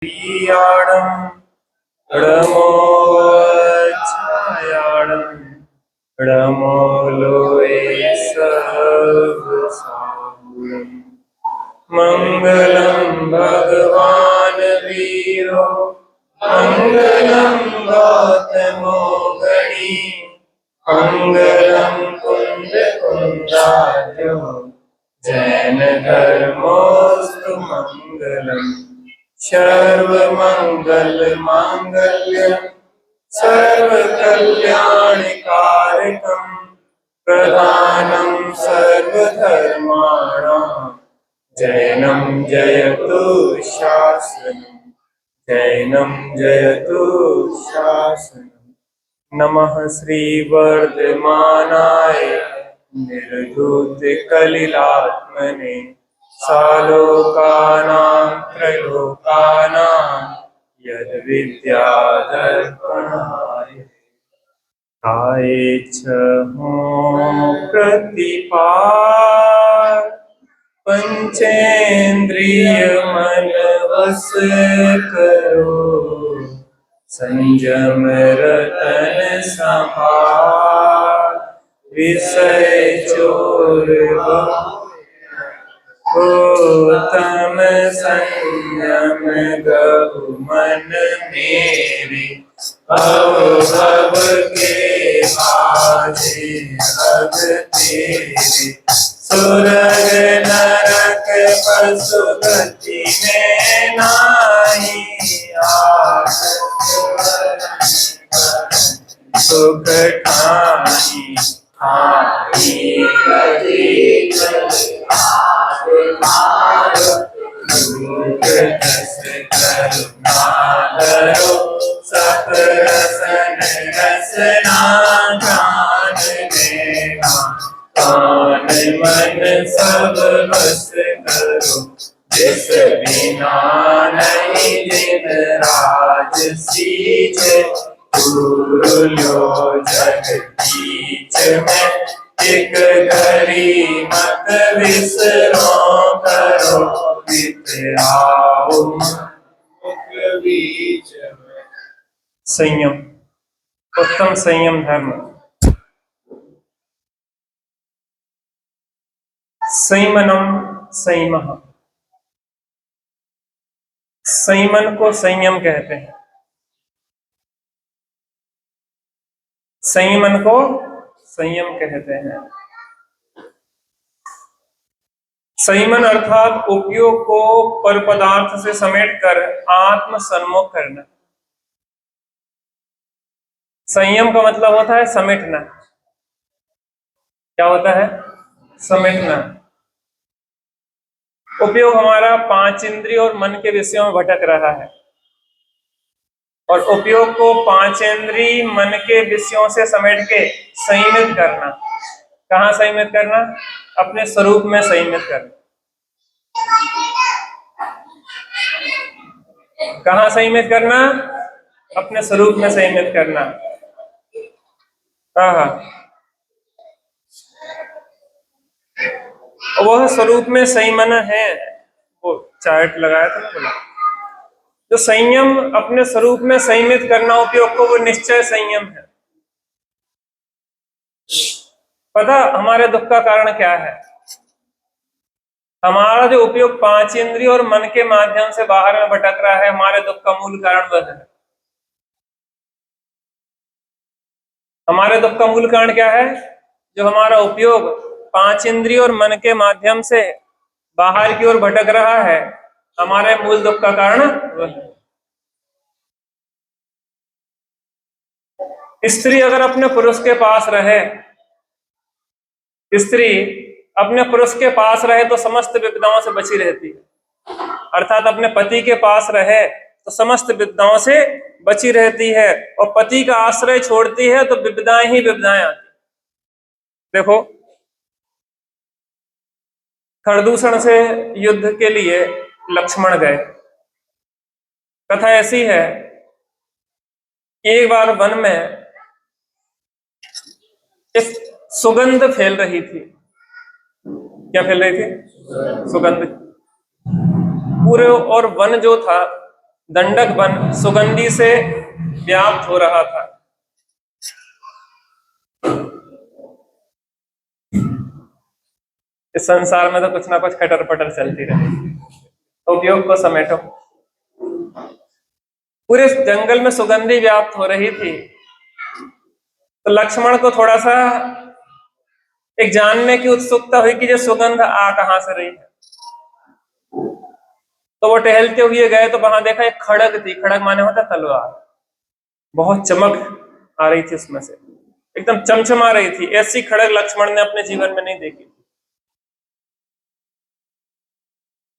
ीयाणं णमोच्छायाणं णमोलोये सर्वसाहुरम् मङ्गलं भगवान् वीरो मङ्गलं गौतमो गणी मङ्गलं कुन्दकुन्दार्यो जैनधर्मोऽस्तु मङ्गलम् सर्वमङ्गलमाङ्गल्यं सर्वकल्याणकारकं प्रधानं सर्वधर्माणां जैनं जयतु शासनं जैनं जयतु शासनं। नमः श्रीवर्धमानाय निर्धूतकलिलात्मने सालोकानां त्रैलोकानां यद्विद्यादर्पणाय आयेच्छ प्रतिपाल पंचेन्द्रिय मन वश करो संयम रतन संभाल विषय चोर तम संयम गहु मन मेरे भव के बाजे अब तेरे सुरग नरक पशु गति में नाही सुख ठानी हानि अधिक करुणाधरो सतरसन रसना जान देना कान मन सब बस करो जिस बिना नहीं जिन राज सीच दूर लो जग बीच में एक घड़ी मत विसरो करो वितराओ बीच में। संयम उत्तम संयम धर्म। संयमनम संयमः, संयमन को संयम कहते हैं। संयमन को संयम कहते हैं। संयमन अर्थात उपयोग को पर पदार्थ से समेटकर आत्म सन्मुख करना। संयम का मतलब होता है समेटना। क्या होता है? समेटना। उपयोग हमारा पांच इंद्रिय और मन के विषयों में भटक रहा है और उपयोग को पांच इंद्रिय मन के विषयों से समेट के संयमित करना। कहाँ संयमित करना? अपने स्वरूप में संयमित करना। कहाँ संयमित करना? अपने स्वरूप में संयमित करना। वह स्वरूप में संयमन है। वो चार्ट लगाया था ना, बोला जो संयम अपने स्वरूप में संयमित करना उपयोग को, वो निश्चय संयम है। पता हमारे दुख का कारण क्या है? हमारा जो उपयोग पांच इंद्रिय और मन के माध्यम से बाहर में भटक रहा है, हमारे दुख का मूल कारण वह है। हमारे दुख का मूल कारण क्या है? जो हमारा उपयोग पांच इंद्रिय और मन के माध्यम से बाहर की ओर भटक रहा है, हमारे मूल दुख का कारण वह है। स्त्री अगर अपने पुरुष के पास रहे, स्त्री अपने पुरुष के पास रहे तो समस्त विपदाओं से बची रहती है। अर्थात अपने पति के पास रहे तो समस्त विपदाओं से बची रहती है, और पति का आश्रय छोड़ती है तो विपदाएं ही विपदाएं आती। देखो, खरदूषण से युद्ध के लिए लक्ष्मण गए। कथा ऐसी है, एक बार वन में एक सुगंध फैल रही थी। क्या फैल रही थी? सुगंध। पूरे और वन जो था दंडक वन सुगंधि से व्याप्त हो रहा था। इस संसार में तो कुछ ना कुछ खटर पटर चलती रही। उपयोग को समेटो। पूरे जंगल में सुगंधि व्याप्त हो रही थी, तो लक्ष्मण को थोड़ा सा एक जानने की उत्सुकता हुई कि ये सुगंध आ कहां से रही है। तो वो टहलते हुए गए तो वहां देखा एक खड़ग थी। खड़ग माने होता तलवार। बहुत चमक आ रही थी उसमें से, एकदम चमचमा रही थी। ऐसी खड़ग लक्ष्मण ने अपने जीवन में नहीं देखी।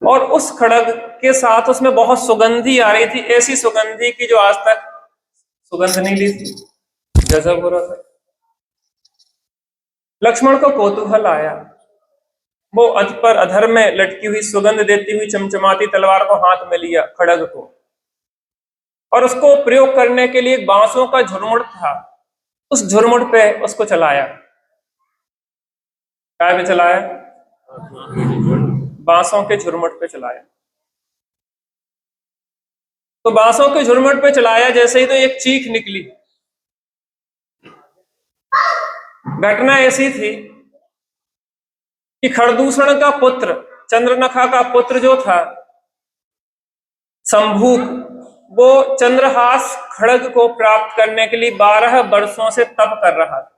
और उस खड़ग के साथ उसमें बहुत सुगंधी आ रही थी, ऐसी सुगंधी की जो आज तक सुगंध नहीं ली थी। गजब हो रहा था। लक्ष्मण को कौतूहल आया। वो अध पर अधर में लटकी हुई सुगंध देती हुई चमचमाती तलवार को हाथ में लिया, खड़ग को, और उसको प्रयोग करने के लिए बांसों का झुरमुट था, उस झुरमुट पे उसको चलाया। काय पे चलाया? बांसों के झुरमुट पे चलाया। तो बांसों के झुरमुट पे चलाया जैसे ही तो एक चीख निकली। घटना ऐसी थी कि खरदूषण का पुत्र, चंद्रनखा का पुत्र जो था शंभूक, वो चंद्रहास खड़ग को प्राप्त करने के लिए 12 वर्षों से तप कर रहा था।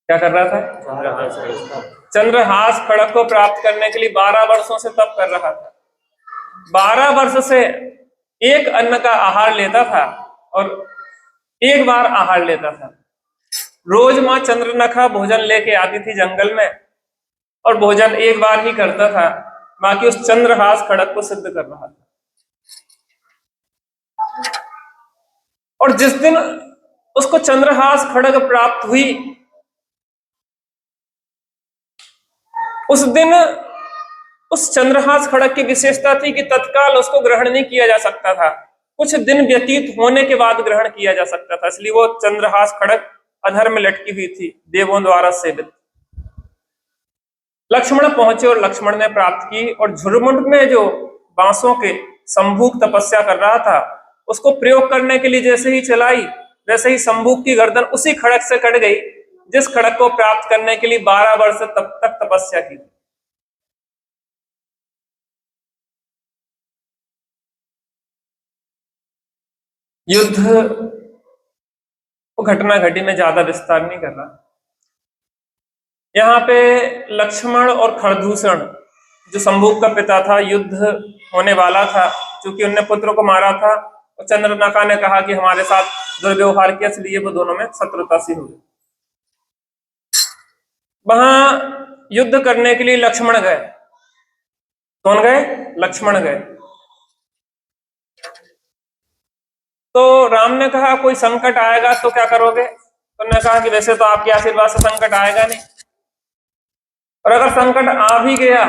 क्या कर रहा था? चंद्रहास खड़ग को प्राप्त करने के लिए 12 वर्षों से तप कर रहा था। 12 वर्ष से एक अन्न का आहार लेता था और एक बार आहार लेता था। रोज मां चंद्रनखा भोजन लेके आती थी जंगल में, और भोजन एक बार ही करता था, बाकी उस चंद्रहास खड़ग को सिद्ध कर रहा था। और जिस दिन उसको चंद्रहास खड़ग प्राप्त हुई, उस दिन उस चंद्रहास खड़ग की विशेषता थी कि तत्काल उसको ग्रहण नहीं किया जा सकता था, कुछ दिन व्यतीत होने के बाद ग्रहण किया जा सकता था। इसलिए वो चंद्रहास खड़ग अधर में लटकी हुई थी, देवों द्वारा सेवित। लक्ष्मण पहुंचे और लक्ष्मण ने प्राप्त की, और झुरमुट में जो बांसों के शंभूक तपस्या कर रहा था, उसको प्रयोग करने के लिए जैसे ही चलाई, वैसे ही शंभूक की गर्दन उसी खड़ग से कट गई जिस खड़ग को प्राप्त करने के लिए 12 वर्ष तब तक तपस्या की। युद्ध वो घटना घटी, में ज्यादा विस्तार नहीं कर रहा। यहाँ पे लक्ष्मण और खरदूषण, जो शंभूक का पिता था, युद्ध होने वाला था। क्योंकि उनने पुत्र को मारा था और चंद्रनखा ने कहा कि हमारे साथ दुर्व्यवहार किया, इसलिए वो दोनों में शत्रुता सी हो गई। वहां युद्ध करने के लिए लक्ष्मण गए। कौन गए? लक्ष्मण गए। तो राम ने कहा कोई संकट आएगा तो क्या करोगे? तो उन्होंने कहा कि वैसे तो आपके आशीर्वाद से संकट आएगा नहीं, और अगर संकट आ भी गया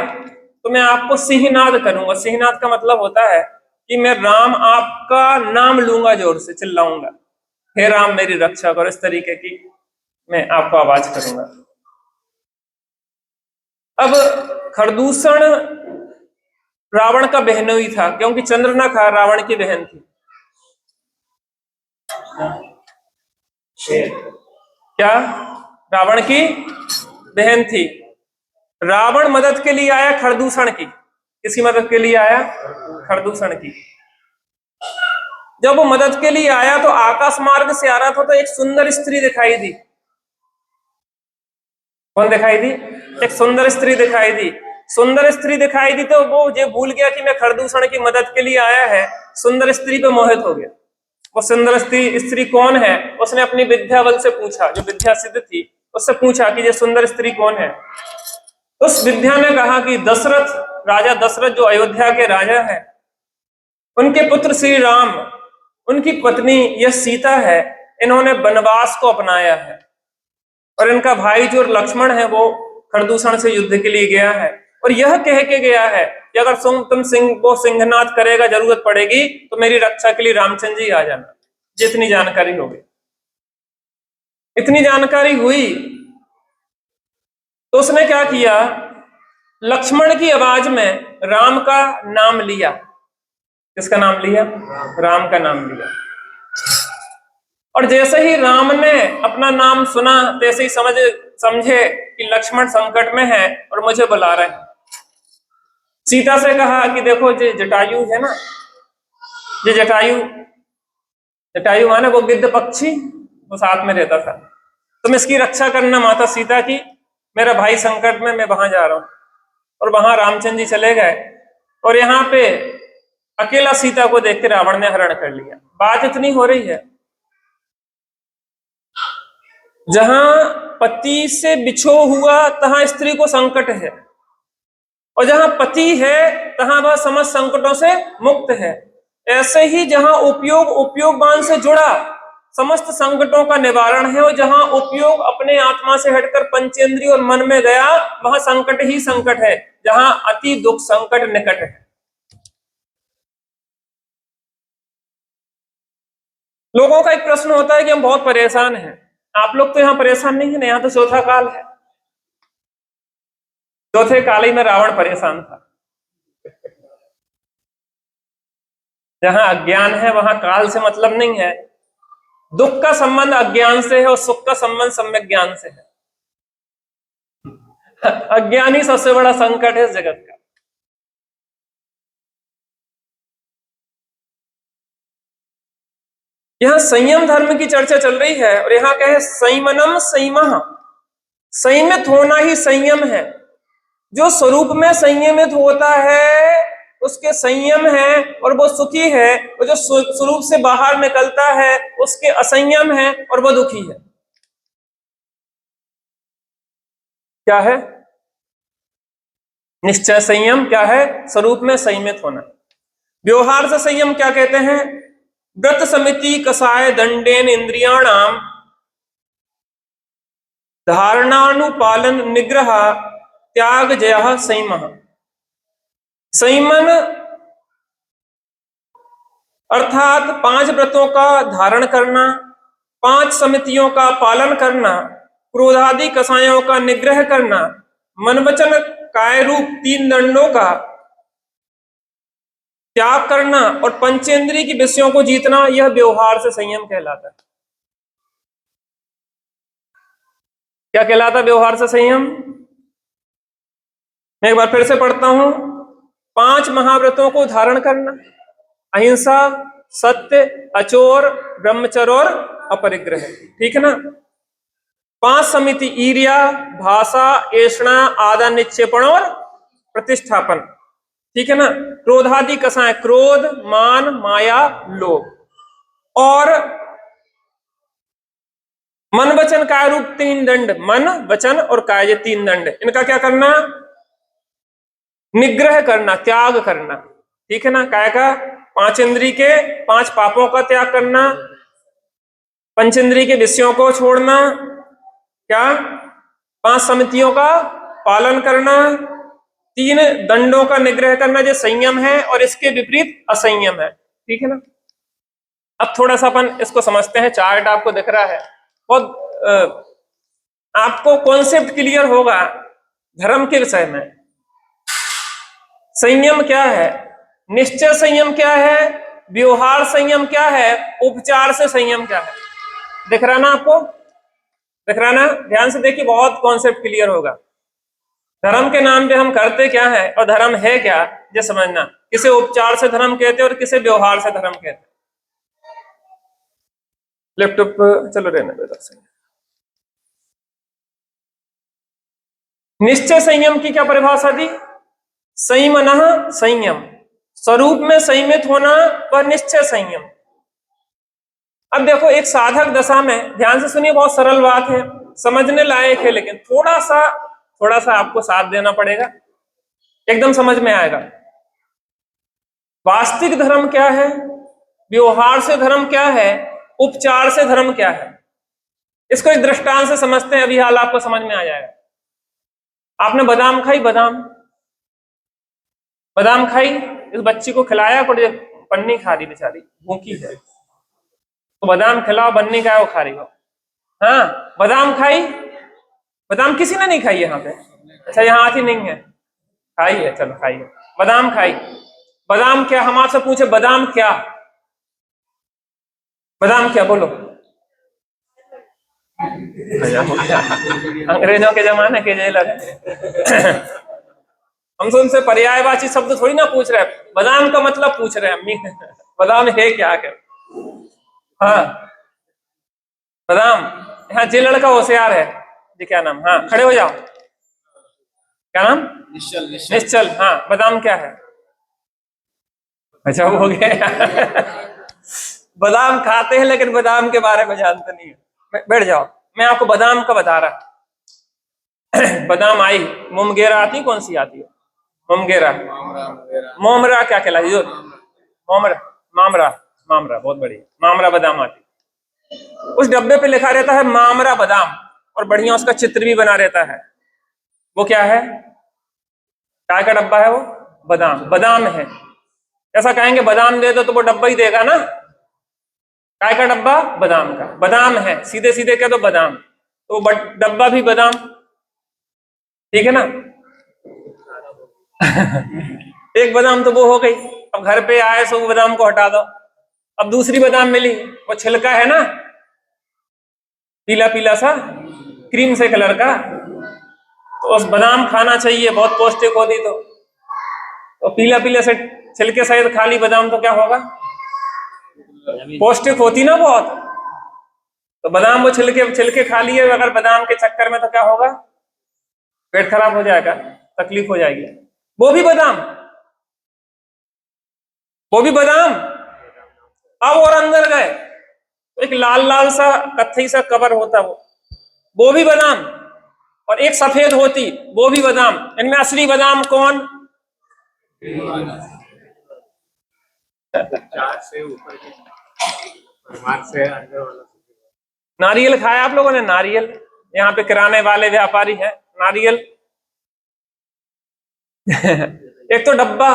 तो मैं आपको सिंहनाद करूंगा। सिंहनाद का मतलब होता है कि मैं राम आपका नाम लूंगा, जोर से चिल्लाऊंगा, हे राम मेरी रक्षा करो, इस तरीके की मैं आपको आवाज करूंगा। अब खरदूषण रावण का बहनोई था, क्योंकि चंद्रनखा रावण की बहन थी। क्या? रावण की बहन थी। रावण मदद के लिए आया खरदूषण की। किसकी मदद के लिए आया? खरदूषण की। जब वो मदद के लिए आया तो आकाश मार्ग से आ रहा था, तो एक सुंदर स्त्री दिखाई दी। कौन दिखाई दी? एक सुंदर स्त्री दिखाई दी। सुंदर स्त्री दिखाई दी तो वो ये भूल गया कि मैं खरदूषण की मदद के लिए आया है, सुंदर स्त्री पे मोहित हो गया। वो सुंदर स्त्री कौन है? उसने अपनी विद्या बल से पूछा, जो विद्या सिद्ध थी, उससे पूछा कि ये सुंदर स्त्री कौन है। उस विद्या ने कहा कि दशरथ, राजा दशरथ जो अयोध्या के राजा हैं, उनके पुत्र श्री राम, उनकी पत्नी यह सीता है, इन्होंने वनवास को अपनाया है, और इनका भाई जो लक्ष्मण है वो खरदूषण से युद्ध के लिए गया है, और यह कह के गया है कि अगर तुम सिंह को सिंहनाद करेगा, जरूरत पड़ेगी तो मेरी रक्षा के लिए रामचंद्र जी आ जाना। जितनी जानकारी हो गई, इतनी जानकारी हुई तो उसने क्या किया, लक्ष्मण की आवाज में राम का नाम लिया। किसका नाम लिया? राम का नाम लिया। और जैसे ही राम ने अपना नाम सुना तैसे ही समझे कि लक्ष्मण संकट में है और मुझे बुला रहे हैं। सीता से कहा कि देखो ये जटायु है ना, ये जटायु माने वो गिद्ध पक्षी, वो साथ में रहता था, तुम इसकी रक्षा करना माता सीता की, मेरा भाई संकट में, मैं वहां जा रहा हूं। और वहां रामचंद्र जी चले गए और यहाँ पे अकेला सीता को देख के रावण ने हरण कर लिया। बात इतनी हो रही है, जहां पति से बिछो हुआ तहां स्त्री को संकट है, और जहां पति है तहां वह समस्त संकटों से मुक्त है। ऐसे ही जहां उपयोगवान से जुड़ा समस्त संकटों का निवारण है, और जहां उपयोग अपने आत्मा से हटकर पंचेंद्रिय और मन में गया, वहां संकट ही संकट है, जहां अति दुख संकट निकट है। लोगों का एक प्रश्न होता है कि हम बहुत परेशान हैं। आप लोग तो यहाँ परेशान नहीं है ना, यहाँ तो चौथा काल है। चौथे काल ही में रावण परेशान था। जहां अज्ञान है वहां काल से मतलब नहीं है। दुख का संबंध अज्ञान से है और सुख का संबंध सम्यक ज्ञान से है। अज्ञान ही सबसे बड़ा संकट है इस जगत का। यहां संयम धर्म की चर्चा चल रही है और यहां क्या है? संयमनम संयमः, संयमित होना ही संयम है। जो स्वरूप में संयमित होता है उसके संयम है और वो सुखी है, और जो स्वरूप से बाहर निकलता है उसके असंयम है और वो दुखी है। क्या है? निश्चय संयम क्या है? स्वरूप में संयमित होना। व्यवहार से संयम क्या कहते हैं? व्रत समिति कसाय दंडेन इंद्रियाणाम धारणानुपालन निग्रह त्याग जय संयम। संयमन अर्थात 5 व्रतों का धारण करना, 5 समितियों का पालन करना, क्रोधादि कसायों का निग्रह करना, मन वचन काय रूप 3 दंडों का त्याग करना और पंचेंद्रिय के विषयों को जीतना, यह व्यवहार से संयम कहलाता है। क्या कहलाता है व्यवहार से संयम? मैं एक बार फिर से पढ़ता हूं। 5 महाव्रतों को धारण करना, अहिंसा, सत्य, अचोर, ब्रह्मचर्य और अपरिग्रह, ठीक है ना। 5 समिति ईर्ष्या, भाषा, ऐषणा, आदर, निक्षेपण और प्रतिष्ठापन, ठीक है ना। क्रोधादि कसाय, क्रोध, मान, माया, लोभ। और मन वचन काय रूप 3 दंड, मन वचन और काय, ये 3 दंड, इनका क्या करना? निग्रह करना, त्याग करना, ठीक है ना। काय का? 5 इंद्रिय के 5 पापों का त्याग करना, पंचेंद्रिय के विषयों को छोड़ना, क्या? 5 समितियों का पालन करना, 3 दंडों का निग्रह करना, जो संयम है, और इसके विपरीत असंयम है, ठीक है ना। अब थोड़ा सा अपन इसको समझते हैं। चार्ट आपको दिख रहा है, बहुत आपको कॉन्सेप्ट क्लियर होगा धर्म के विषय में। संयम क्या है? निश्चय संयम क्या है? व्यवहार संयम क्या है? उपचार से संयम क्या है? दिख रहा ना आपको? दिख रहा ना? ध्यान से देखिए, बहुत कॉन्सेप्ट क्लियर होगा। धर्म के नाम पे हम करते क्या है और धर्म है क्या, ये समझना। किसे उपचार से धर्म कहते हैं और किसे व्यवहार से धर्म कहते हैं। लैपटॉप चलो रहने दो दर्शन। निश्चय संयम की क्या परिभाषा दी? संयमनः संयम, स्वरूप में संयमित होना, वह निश्चय संयम। अब देखो, एक साधक दशा में, ध्यान से सुनिए, बहुत सरल बात है, समझने लायक है, लेकिन थोड़ा सा आपको साथ देना पड़ेगा, एकदम समझ में आएगा। वास्तविक धर्म क्या है, व्यवहार से धर्म क्या है, उपचार से धर्म क्या है, इसको एक दृष्टांत से समझते हैं, अभी हाल आपको समझ में आ जाएगा। आपने बादाम खाई, बादाम खाई, इस बच्ची को खिलाया, पर पन्नी खा रही, बेचारी भूखी है, तो बादाम खिलाओ, बन्नी का वो खा रही हो। हाँ, बादाम खाई, बादाम किसी ने नहीं खाई यहाँ पे। अच्छा, यहाँ आती नहीं है, खाइए, चलो खाइए, बादाम खाइए। बादाम क्या, हम आपसे पूछे बादाम क्या, बादाम क्या बोलो। अंग्रेजों के जमाने के जेलर है। हम तो उनसे पर्यायवाची शब्द थोड़ी ना पूछ रहे हैं, बादाम का मतलब पूछ रहे हैं अम्मी। बादाम है क्या क्या। हाँ बादाम, यहाँ जे लड़का होशियार है जी, क्या नाम, हाँ खड़े हो जाओ, क्या नाम, निश्चल। निश्चल, हाँ बादाम क्या है। अच्छा हो गया। बादाम खाते हैं लेकिन बादाम के बारे में जानते नहीं है। बैठ जाओ, मैं आपको बादाम का बता रहा। बादाम आई, मुमगेरा आती, कौन सी आती है, मुमगेरा, मोमरा क्या कहलाती जो, मोमरा, मामरा, मामरा बहुत बढ़िया, मामरा बादाम आती। उस डब्बे पे लिखा रहता है मामरा बादाम, और बढ़िया उसका चित्र भी बना रहता है। वो क्या है, काय का डब्बा है वो, बादाम, बादाम है। ऐसा कहेंगे बादाम दे दो तो वो डब्बा ही देगा ना, काय का डब्बा, बादाम का, बादाम है, सीधे सीधे कह दो बादाम, तो डब्बा भी बादाम, ठीक है ना। एक बादाम तो वो हो गई, अब घर पे आए सो वो बादाम को हटा दो, अब दूसरी बादाम मिली, वो छिलका है ना, पीला पीला सा, क्रीम से कलर का, तो उस बादाम खाना चाहिए, बहुत पौष्टिक होती। तो पीला पीला से छिलके सहित खाली बादाम तो क्या होगा, पौष्टिक होती ना बहुत। तो बादाम वो छिलके छिलके खा लिए अगर बादाम के चक्कर में, तो क्या होगा, पेट खराब हो जाएगा, तकलीफ हो जाएगी। वो भी बादाम, वो भी बादाम। अब और अंदर गए तो एक लाल लाल सा कत्थई सा कवर होता, वो भी बादाम, और एक सफेद होती, वो भी बादाम। इनमें असली बादाम कौन, 4 से ऊपर के परिवार से अंदर वाला। नारियल खाया आप लोगों ने, नारियल, यहाँ पे किराने वाले व्यापारी हैं, नारियल। एक तो डब्बा,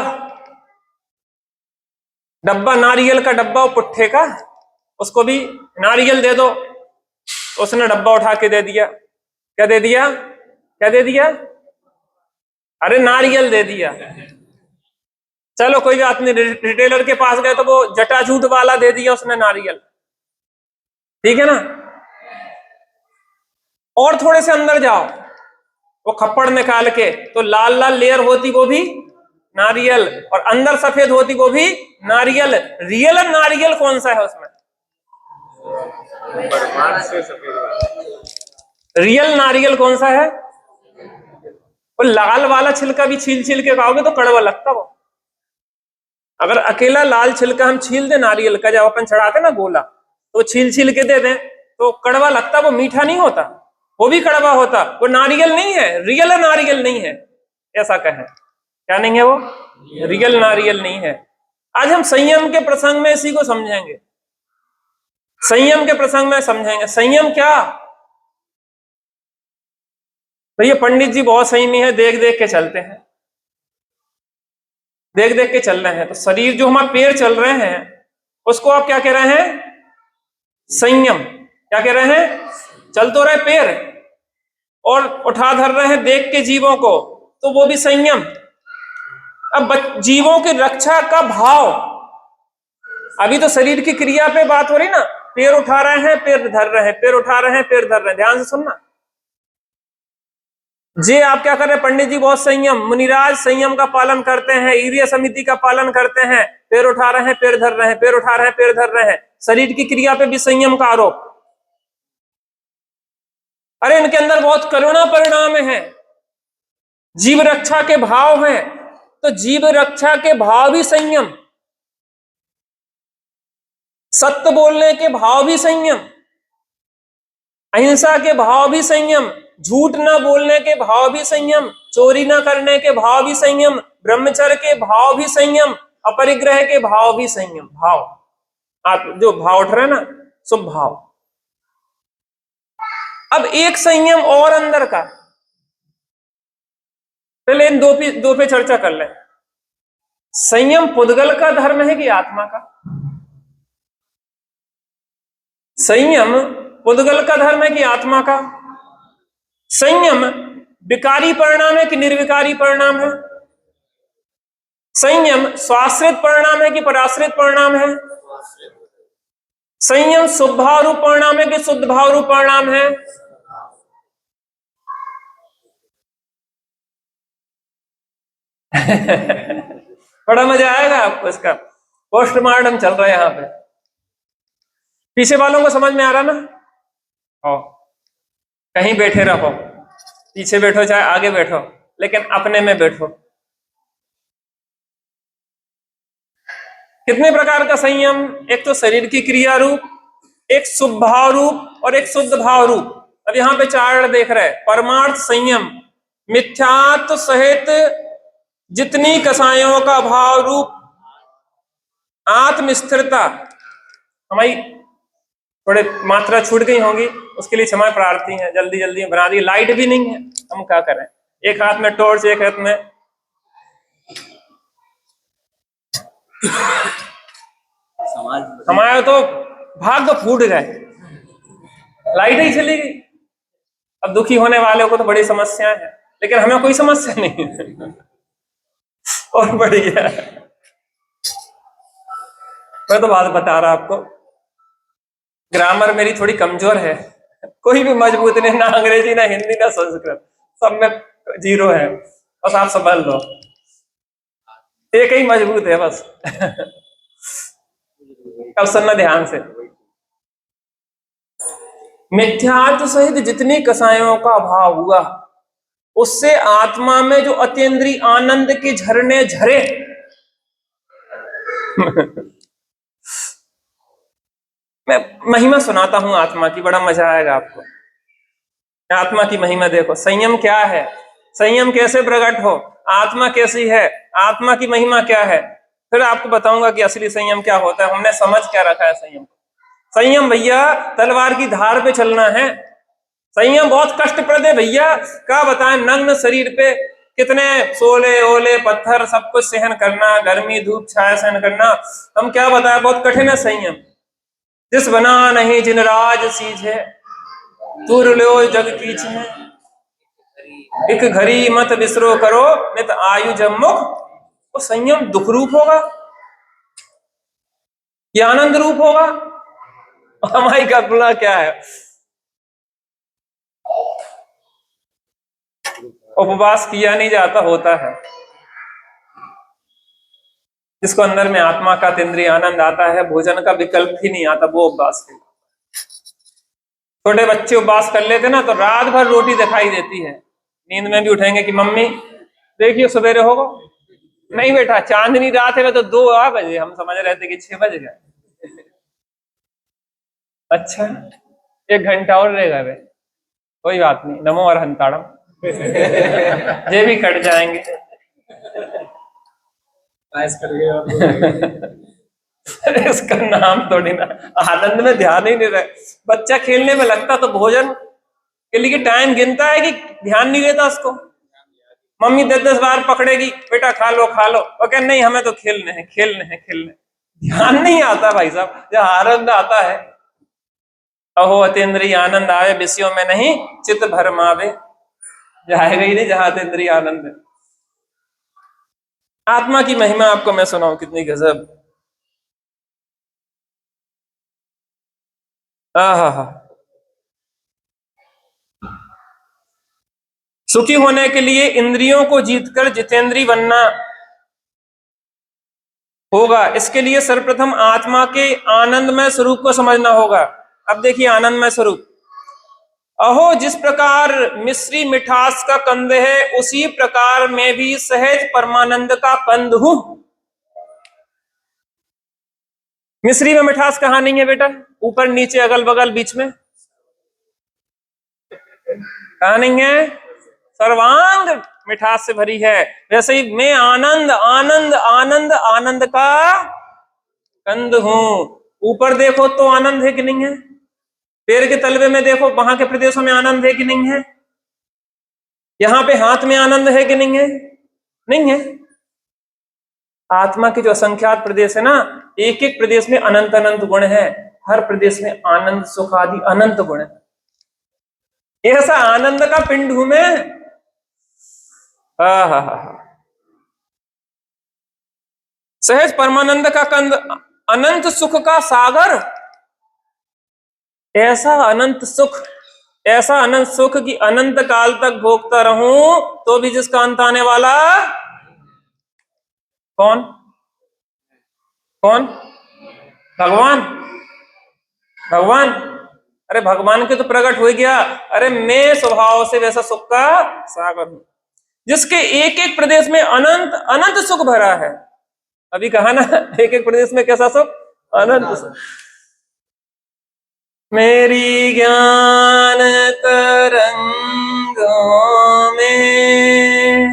डब्बा नारियल का डब्बा, वो पुट्ठे का, उसको भी नारियल दे दो, उसने डब्बा उठा के दे दिया, क्या दे दिया, क्या दे दिया, अरे नारियल दे दिया। चलो कोई बात नहीं, रिटेलर के पास गए तो वो जटाजूट वाला दे दिया उसने नारियल, ठीक है ना। और थोड़े से अंदर जाओ, वो खप्पड़ निकाल के तो लाल लाल लेयर होती, वो भी नारियल, और अंदर सफेद होती, वो भी नारियल। रियल नारियल कौन सा है उसमें, रियल नारियल कौन सा है, वो लाल वाला छिलका भी छील छील के खाओगे तो कड़वा लगता वो। अगर अकेला लाल छिलका हम छील दे नारियल का, जब अपन चढ़ाते ना गोला, तो छील छील के दे दें तो कड़वा लगता, वो मीठा नहीं होता, वो भी कड़वा होता, वो नारियल नहीं है, रियल नारियल नहीं है, ऐसा कहें, क्या नहीं है वो, रियल नारियल नहीं है। आज हम संयम के प्रसंग में इसी को समझेंगे, संयम के प्रसंग में समझेंगे। संयम क्या, तो ये पंडित जी बहुत संयमी है, देख देख के चलते हैं, देख देख के चल रहे हैं। तो शरीर जो हमारे पैर चल रहे हैं उसको आप क्या कह रहे हैं, संयम। क्या कह रहे हैं, चल तो रहे पैर और उठा धर रहे हैं देख के जीवों को, तो वो भी संयम। अब जीवों की रक्षा का भाव, अभी तो शरीर की क्रिया पे बात हो रही ना, पैर उठा रहे हैं पैर धर रहे हैं, पैर उठा रहे हैं पैर धर रहे हैं, ध्यान से सुनना। जे आप क्या कर रहे हैं, पंडित जी बहुत संयम, मुनिराज संयम का पालन करते हैं, ईर्य समिति का पालन करते हैं, पैर उठा रहे हैं पैर धर रहे हैं, पैर उठा रहे हैं पैर धर रहे हैं, शरीर की क्रिया पे भी संयम का आरोप। अरे इनके अंदर बहुत करुणा परिणाम है, जीव रक्षा के भाव हैं, तो जीव रक्षा के भाव भी संयम, सत्य बोलने के भाव भी संयम, अहिंसा के भाव भी संयम, झूठ ना बोलने के भाव भी संयम, चोरी ना करने के भाव भी संयम, ब्रह्मचर्य के भाव भी संयम, अपरिग्रह के भाव भी संयम। भाव, आप जो भाव उठ रहे हैं ना, शुभ भाव। अब एक संयम और अंदर का, पहले इन दो पे चर्चा कर लें। संयम पुद्गल का धर्म है कि आत्मा का, संयम पुद्गल का धर्म है कि आत्मा का, संयम विकारी परिणाम है कि निर्विकारी परिणाम है, संयम स्वाश्रित परिणाम है कि पराश्रित परिणाम है? संयम शुभाव रूप परिणाम है कि शुद्ध भाव रूप परिणाम है? बड़ा मजा आएगा आपको इसका। पोस्टमार्टम चल रहा है यहाँ पे। पीछे वालों को समझ में आ रहा ना? आओ, कहीं बैठे रहो, पीछे बैठो चाहे आगे बैठो, लेकिन अपने में बैठो। कितने प्रकार का संयम? एक तो शरीर की क्रिया रूप, एक शुभ भाव रूप और एक शुद्ध भाव रूप। अब यहाँ पे चार देख रहे हैं। परमार्थ संयम, मिथ्यात्व सहित जितनी कसायों का भाव रूप, आत्म स्थिरता। हमारी थोड़े मात्रा छूट गई होंगी, उसके लिए क्षमा प्रार्थी हैं। जल्दी जल्दी बना दी, लाइट भी नहीं है, हम क्या करें। एक हाथ में टॉर्च, एक हाथ में हमारे तो भाग्य फूट गए, लाइट ही चली गई। अब दुखी होने वाले को तो बड़ी समस्या है, लेकिन हमें कोई समस्या नहीं है। और बढ़िया, मैं तो बात बता रहा आपको, ग्रामर मेरी थोड़ी कमजोर है, कोई भी मजबूत नहीं, ना अंग्रेजी ना हिंदी ना संस्कृत, सब में जीरो है। बस आप समझ लो, एक ही मजबूत है बस। अब सुनना ध्यान से। मिथ्यात्व सहित जितनी कसायों का भाव हुआ, उससे आत्मा में जो अतीन्द्रिय आनंद के झरने झरे, मैं महिमा सुनाता हूं आत्मा की, बड़ा मजा आएगा आपको। आत्मा की महिमा देखो। संयम क्या है, संयम कैसे प्रकट हो, आत्मा कैसी है, आत्मा की महिमा क्या है, फिर आपको बताऊंगा कि असली संयम क्या होता है, हमने समझ क्या रखा है संयम को। संयम भैया तलवार की धार पे चलना है। संयम बहुत कष्टप्रद है भैया, क्या बताएं। नग्न शरीर पे कितने सोले ओले पत्थर सब कुछ सहन करना, गर्मी धूप छाया सहन करना, हम क्या बताएं, बहुत कठिन है संयम। जिस बना नहीं जिन राज सीझे, तुर लो जग कीचने, एक घड़ी मत विसरो करो नित आयु जब मुख। तो संयम दुख रूप होगा या आनंद रूप होगा? हमारी कल्पना क्या है। उपवास किया नहीं जाता, होता है। जिसको अंदर में आत्मा का तेंद्रिय आनंद आता है, भोजन का विकल्प ही नहीं आता, वो उपवास के। छोटे बच्चे उपवास कर लेते ना, तो रात भर रोटी दिखाई देती है, नींद में भी उठेंगे कि मम्मी देखिए सवेरे होगा। नहीं बेटा, चांदनी रात है तो 2 बजे, हम समझ रहे थे कि 6 बज गए। अच्छा, 1 घंटा और रहेगा वे, कोई बात नहीं, नमो और हंताड़म। ये भी कट जाएंगे। इसका नाम थोड़ी ना, आनंद में ध्यान ही नहीं रहे। बच्चा खेलने में लगता तो भोजन के लिए टाइम गिनता है कि ध्यान नहीं देता उसको। मम्मी 10-10 बार पकड़ेगी, बेटा खा लो खा लो, और कह नहीं हमें तो खेलने हैं खेलने हैं खेलने। ध्यान नहीं आता भाई साहब, जब आनंद आता है। अहो अतीन्द्रिय आनंद आए विषयों में नहीं, चित्त भरमावे। जाएगा ही नहीं जहां अतीन्द्रिय आनंद है। आत्मा की महिमा आपको मैं सुनाऊं, कितनी गजब। हा। सुखी होने के लिए इंद्रियों को जीतकर जितेंद्रीय बनना होगा। इसके लिए सर्वप्रथम आत्मा के आनंदमय स्वरूप को समझना होगा। अब देखिए आनंदमय स्वरूप, अहो जिस प्रकार मिश्री मिठास का कंद है, उसी प्रकार मैं भी सहज परमानंद का कंद हूं। मिश्री में मिठास कहां नहीं है बेटा? ऊपर नीचे अगल बगल बीच में, कहां नहीं है? सर्वांग मिठास से भरी है। वैसे ही मैं आनंद आनंद आनंद आनंद का कंद हूं। ऊपर देखो तो आनंद है कि नहीं है? पैर के तलवे में देखो, वहां के प्रदेशों में आनंद है कि नहीं है? यहां पे हाथ में आनंद है कि नहीं है? नहीं है। आत्मा के जो असंख्यात प्रदेश है ना, एक एक प्रदेश में अनंत अनंत गुण है। हर प्रदेश में आनंद सुख आदि अनंत गुण है। ऐसा आनंद का पिंड हूं मैं। हा। सहज परमानंद का कंद, अनंत सुख का सागर। ऐसा अनंत सुख, ऐसा अनंत सुख कि अनंत काल तक भोगता रहूं तो भी जिसका अंत आने वाला कौन? कौन? भगवान। भगवान, अरे भगवान के तो प्रकट हो गया। अरे मैं स्वभाव से वैसा सुख का सागर हूं जिसके एक एक प्रदेश में अनंत अनंत सुख भरा है। अभी कहा ना, एक एक प्रदेश में कैसा सुख? अनंत सुख। मेरी ज्ञान तरंगों में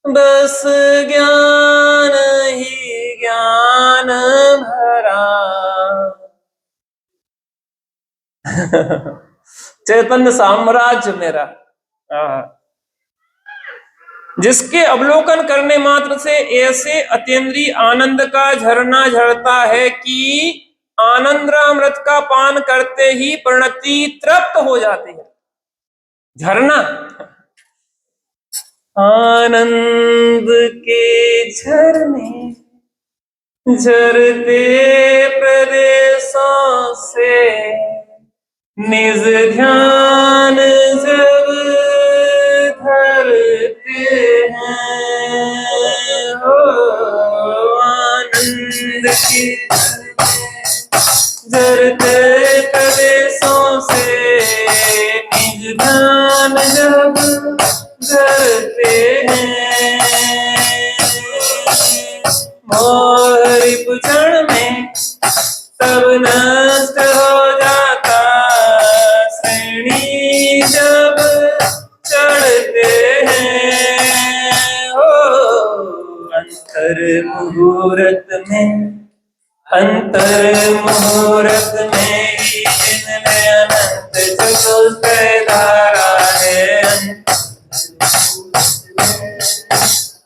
बस ज्ञान ही ज्ञान भरा। चैतन्य साम्राज्य मेरा। जिसके अवलोकन करने मात्र से ऐसे अतीन्द्रिय आनंद का झरना झरता है कि आनंदामृत का पान करते ही परिणति तृप्त हो जाती है। झरना, आनंद के झरने झरते प्रदेशों से निज ध्यान जब धरते हैं, हो आनंद के झरते प्रदेशों से निज ध्यान जब धरते हैं, मोहरी पुछड़ में तब नष्ट हो जाता श्रेणी जब चढ़ते हैं, हो अंतर मुहूर्त में, अंतर मुहूर्त में ही जिनमें अनंत चतुष्टय धारा है।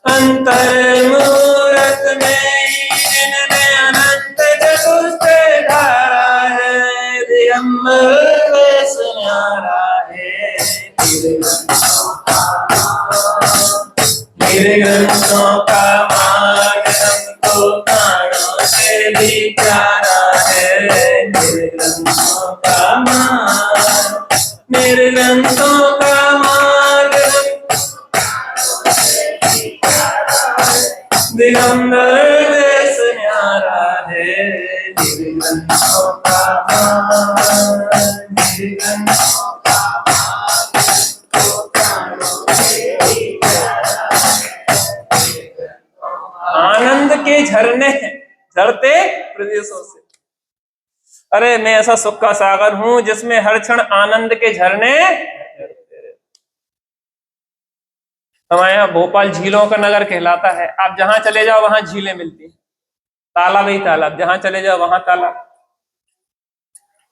अंतर मुहूर्त में ही जिनमें अनंत चतुष्टय धारा है। दिगंबर वेश न्यारा है, निर्ग्रंथों का मार्ग हमको प्राणों से भी प्यारा है। निर्ग्रंथों का मार्ग, निर्ग्रंथों का मार्ग दिगंबर वेश न्यारा है। निर्ग्रंथों का मार्ग, निर्ग्रंथों का आनंद के झरने झरते प्रदेशों से। अरे मैं ऐसा सुख का सागर हूं जिसमें हर क्षण आनंद के झरने। हमारे यहाँ भोपाल झीलों का नगर कहलाता है। आप जहां चले जाओ वहां झीलें मिलती हैं, तालाब ही तालाब, जहां चले जाओ वहां तालाब।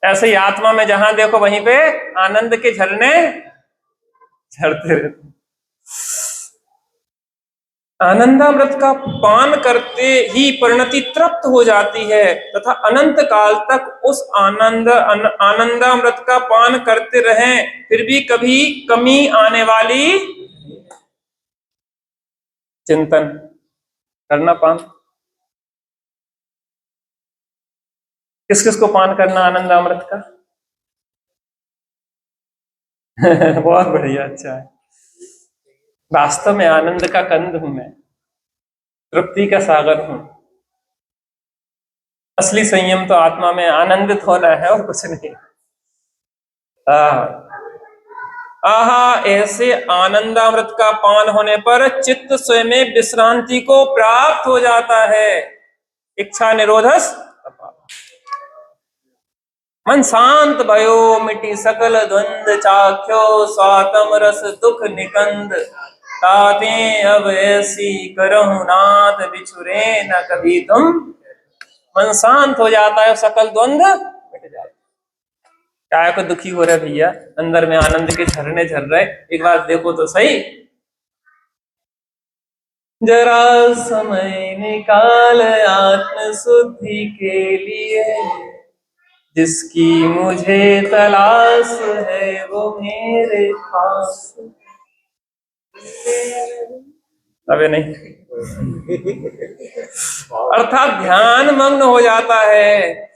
ऐसे ही आत्मा में जहां देखो वहीं पे आनंद के झरने झरते रहते। आनंदामृत का पान करते ही परिणति तृप्त हो जाती है तथा अनंत काल तक उस आनंदामृत का पान करते रहें फिर भी कभी कमी आने वाली। चिंतन करना पान, किस किस को पान करना आनंदामृत का? बहुत बढ़िया, अच्छा है। वास्तव में आनंद का कंद हूं मैं, तृप्ति का सागर हूं। असली संयम तो आत्मा में आनंदित होना है और कुछ नहीं। आहा, ऐसे आनंदामृत का पान होने पर चित्त स्वयं में विश्रांति को प्राप्त हो जाता है। इच्छा निरोधस मन शांत भयो मिटी सकल द्वंद चाख्यो स्वातम रस दुख निकंद ताते अब ऐसी करहु नाथ बिछुरे न कभी तुम। मन शांत हो जाता है, सकल द्वंद मिट जाता है। क्या को दुखी हो रहे भैया, अंदर में आनंद के झरने झर रहे, एक बार देखो तो सही। जरा समय निकाल आत्म शुद्धि के लिए, जिसकी मुझे तलाश है वो मेरे पास। अबे नहीं, अर्थात ध्यान मग्न हो जाता है।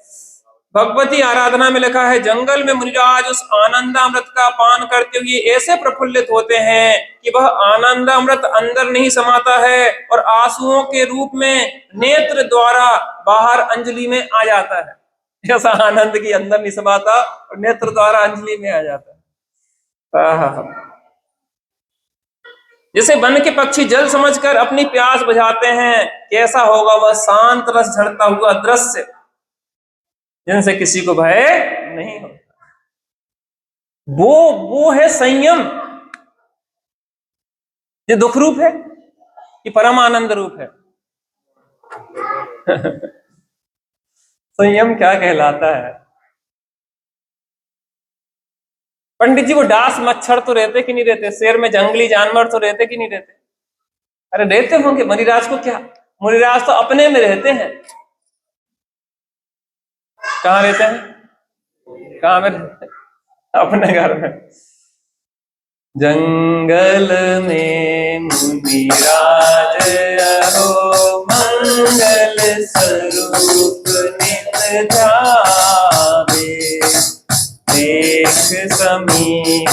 भगवती आराधना में लिखा है, जंगल में मुनिराज उस आनंदामृत का पान करते हुए ऐसे प्रफुल्लित होते हैं कि वह आनंदामृत अंदर नहीं समाता है और आंसुओं के रूप में नेत्र द्वारा बाहर अंजलि में आ जाता है। जैसा आनंद की अंदर नहीं समाता और नेत्र द्वारा अंजलि में आ जाता है। आहा। जैसे वन के पक्षी जल समझकर अपनी प्यास बुझाते हैं, कैसा होगा वह शांत रस झरता हुआ दृश्य जिनसे किसी को भय नहीं होता। वो है संयम। ये दुख रूप है कि परम आनंद रूप है? संयम क्या कहलाता है? पंडित जी, वो डांस मच्छर तो रहते कि नहीं रहते? शेर में जंगली जानवर तो रहते कि नहीं रहते? अरे रहते होंगे। मुनिराज को क्या, मुनिराज तो अपने में रहते हैं। कहाँ रहते हैं? कहाँ में रहते हैं? अपने घर में। जंगल में मुनिराज रहो, मंगल स्वरूप नित ध्यावे, देख समीप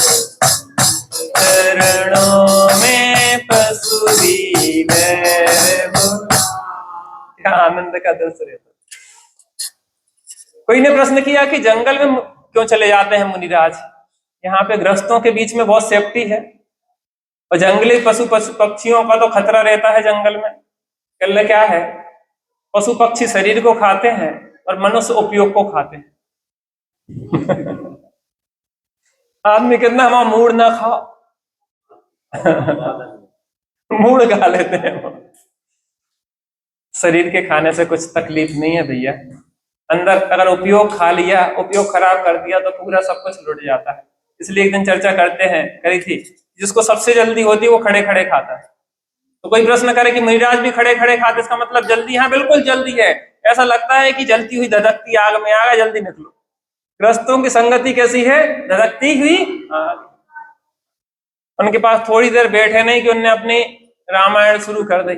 चरणों में पसुरी बैर। क्या आनंद का दृश्य रहता। कोई ने प्रश्न किया कि जंगल में क्यों चले जाते हैं मुनिराज? यहाँ पे गृहस्थों के बीच में बहुत सेफ्टी है और जंगली पशु पक्षियों का तो खतरा रहता है जंगल में। कहने क्या है, पशु पक्षी शरीर को खाते हैं और मनुष्य उपयोग को खाते हैं। आदमी कितना हमारा मूड ना खाओ, मूड खा लेते हैं। शरीर के खाने से कुछ तकलीफ नहीं है भैया। अंदर अगर उपयोग खा लिया, उपयोग खराब कर दिया तो पूरा सब कुछ लुट जाता है। इसलिए एक दिन चर्चा करी थी, जिसको सबसे जल्दी होती है वो खड़े खड़े खाता है। तो कोई प्रश्न करे कि मुनिराज भी खड़े खड़े खाते, इसका मतलब जल्दी? हाँ बिल्कुल जल्दी है। ऐसा लगता है कि जलती हुई धधकती आग में आ गए, जल्दी निकलो। ग्रस्तों की संगति कैसी है? धधकती हुई आग। उनके पास थोड़ी देर बैठे नहीं कि उनने अपनी रामायण शुरू कर दी।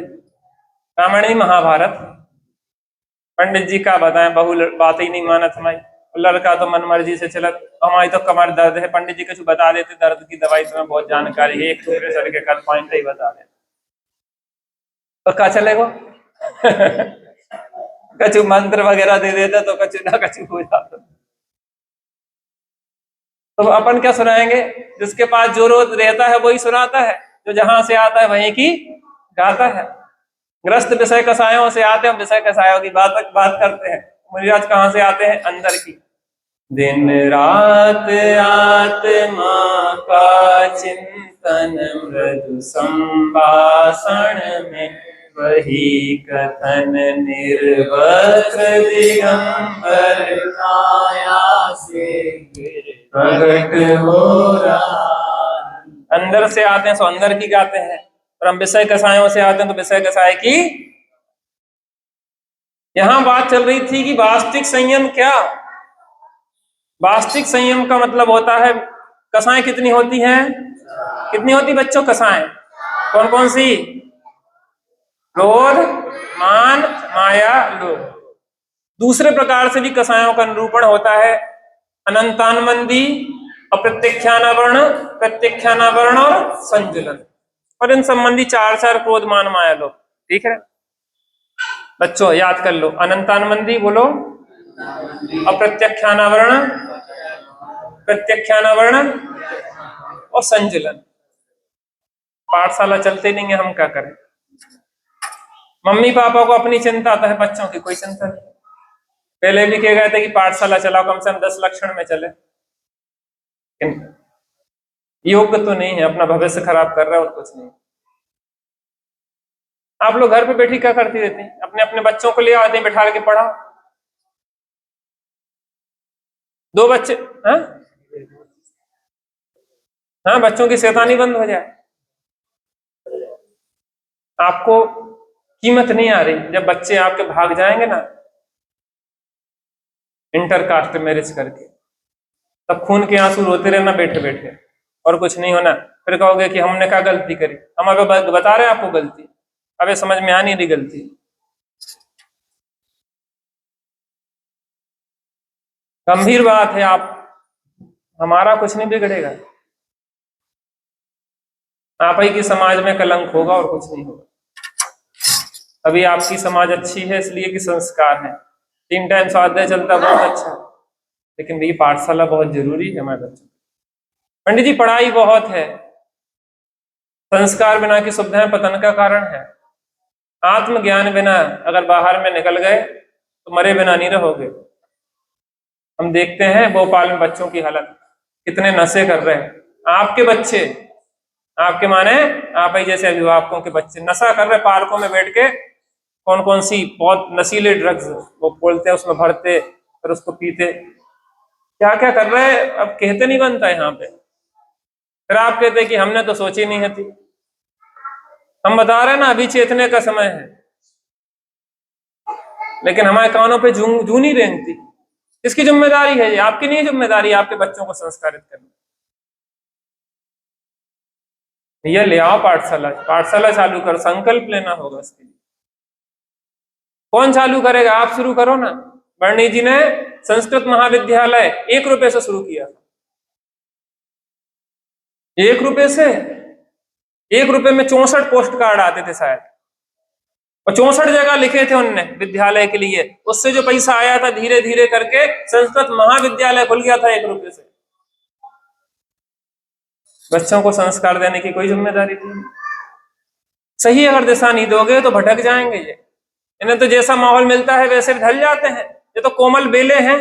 रामायण नहीं, महाभारत। पंडित जी का बताएं, बहु बात ही नहीं मानत हमारी, लड़का तो मन मर्जी से चलत, हमारी तो कमर दर्द है। पंडित जी कुछ बता देते, दर्द की दवाई तुम्हें बहुत जानकारी है, एक टुकड़े सड़ के कल पॉइंट ही बता देते तो क्या चलेगा? कछु मंत्र वगैरह दे देते तो कछु ना कछु हो जाता। तो अपन क्या सुनाएंगे? जिसके पास जो रोज रहता है वही सुनाता है, जो जहां से आता है वहीं की गाता है। ग्रस्त विषय कसायों से आते हैं, विषय कसायों की बात करते हैं। मुनिराज कहाँ से आते हैं? अंदर की। दिन रात आत्मा का चिंतन मृदु संभाषण में, वही कथन निर्वक्र दिगंबर काया से प्रकट हो रहा। अंदर से आते हैं सो अंदर की गाते हैं, और हम विषय कसायों से आते हैं तो विषय कसाय की। यहां बात चल रही थी कि वास्तविक संयम क्या? वास्तविक संयम का मतलब होता है, कसाएं कितनी होती हैं? कितनी होती बच्चों कसाएं? कौन कौन सी? क्रोध, मान, माया, लोभ। दूसरे प्रकार से भी कसायों का निरूपण होता है, अनंतानमंदी, अप्रत्यक्षानावरण, प्रत्यक्षानावरण और संजुलन। और इन संबंधी चार क्रोध, मान, माया, लोभ। ठीक है बच्चों, याद कर लो। अनंतानमंदी बोलो, अप्रत्यक्षानावरण, प्रत्यक्षानावरण और संजुलन। पाठशाला चलते नहीं है, हम क्या करें? मम्मी पापा को अपनी चिंता तो है, बच्चों की कोई चिंता नहीं। पहले भी कह गए थे कि पाठशाला चलाओ, कम से कम 10 लक्षण में चले। योग्य तो नहीं है, अपना भविष्य खराब कर रहा है और कुछ नहीं। आप लोग घर पे बैठी क्या करती रहती हैं? अपने अपने बच्चों को ले आते हैं, बैठा के पढ़ाओ। 2 बच्चे, हाँ बच्चों की शैतानी बंद हो जाए। आपको कीमत नहीं आ रही, जब बच्चे आपके भाग जाएंगे ना इंटरकास्ट मैरिज करके, तब खून के आंसू रोते रहना बैठे बैठे, और कुछ नहीं होना। फिर कहोगे कि हमने क्या गलती करी? हम अगर बता रहे हैं आपको गलती, अब ये समझ में आ नहीं रही गलती। गंभीर बात है। आप, हमारा कुछ नहीं बिगड़ेगा, आप ही की समाज में कलंक होगा और कुछ नहीं होगा। अभी आपकी समाज अच्छी है इसलिए कि संस्कार है, 3 टाइम स्वाध्याय चलता, बहुत अच्छा है, लेकिन ये पाठशाला बहुत जरूरी है हमारे बच्चों। पंडित जी पढ़ाई बहुत है, संस्कार बिना की सुविधाएं पतन का कारण है। आत्मज्ञान बिना अगर बाहर में निकल गए तो मरे बिना नहीं रहोगे। हम देखते हैं भोपाल में बच्चों की हालत, कितने नशे कर रहे हैं। आपके बच्चे, आपके माने आप ही जैसे अभिभावकों के बच्चे नशा कर रहे, पार्कों में बैठ के कौन कौन सी बहुत नशीले ड्रग्स वो बोलते हैं, उसमें भरते और उसको पीते, क्या क्या कर रहे हैं। अब कहते नहीं बनता यहाँ पे, फिर आप कहते हैं कि हमने तो सोची नहीं थी। हम बता रहे हैं ना, अभी चेतने का समय है, लेकिन हमारे कानों पे जू नहीं रेंगती। इसकी जिम्मेदारी है ये, आपकी नहीं जिम्मेदारी आपके बच्चों को संस्कारित करना। ये ले आओ पाठशाला, पाठशाला चालू करो, संकल्प लेना होगा इसके लिए। कौन चालू करेगा? आप शुरू करो ना। वर्णी जी ने संस्कृत महाविद्यालय 1 रुपए से शुरू किया था। 1 रुपए से, 1 रुपए में 64 पोस्ट कार्ड आते थे शायद, और 64 जगह लिखे थे उनने विद्यालय के लिए। उससे जो पैसा आया था धीरे धीरे करके संस्कृत महाविद्यालय खुल गया था 1 रुपए से। बच्चों को संस्कार देने की कोई जिम्मेदारी नहीं। सही अगर दिशा नहीं दोगे तो भटक जाएंगे ये। इन्हें तो जैसा माहौल मिलता है वैसे ढल जाते हैं। ये तो कोमल बेले हैं,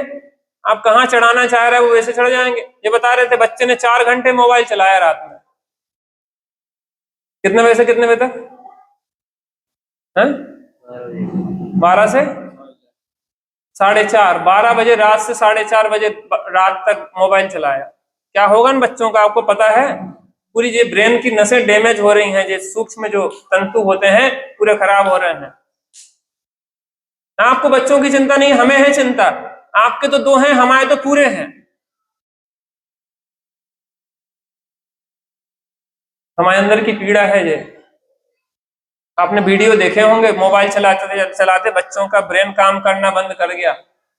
आप कहाँ चढ़ाना चाह रहे हैं वो वैसे चढ़ जाएंगे। ये बता रहे थे बच्चे ने 4 घंटे मोबाइल चलाया रात में। कितने बजे से कितने बजे तक? 12 से 4:30, 12 बजे रात से 4:30 बजे रात तक मोबाइल चलाया। क्या होगा इन बच्चों का आपको पता है? पूरी ये ब्रेन की नसें डैमेज हो रही हैं, ये सूक्ष्म जो तंतु होते हैं पूरे खराब हो रहे हैं। आपको बच्चों की चिंता नहीं, हमें है चिंता। आपके तो 2 हैं, हमारे तो पूरे हैं। हमारे अंदर की पीड़ा है ये। आपने वीडियो देखे होंगे, मोबाइल चलाते चलाते बच्चों का ब्रेन काम करना बंद कर गया,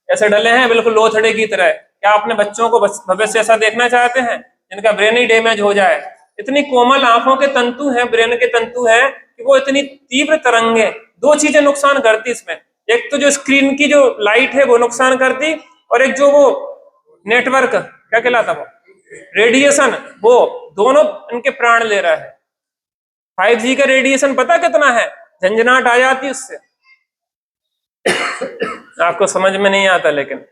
ऐसे डले हैं बिल्कुल लोथड़े की तरह। क्या अपने बच्चों को भविष्य ऐसा देखना चाहते हैं जिनका ब्रेन ही डैमेज हो जाए? इतनी कोमल आंखों के तंतु हैं, ब्रेन के तंतु हैं कि वो इतनी तीव्र तरंगे, 2 चीजें नुकसान करती इसमें। एक तो जो स्क्रीन की जो लाइट है वो नुकसान करती, और एक जो वो नेटवर्क क्या कहलाता वो रेडिएशन, वो दोनों इनके प्राण ले रहा है। 5G का रेडिएशन पता कितना है? झंझनाहट आ जाती उससे। आपको समझ में नहीं आता, लेकिन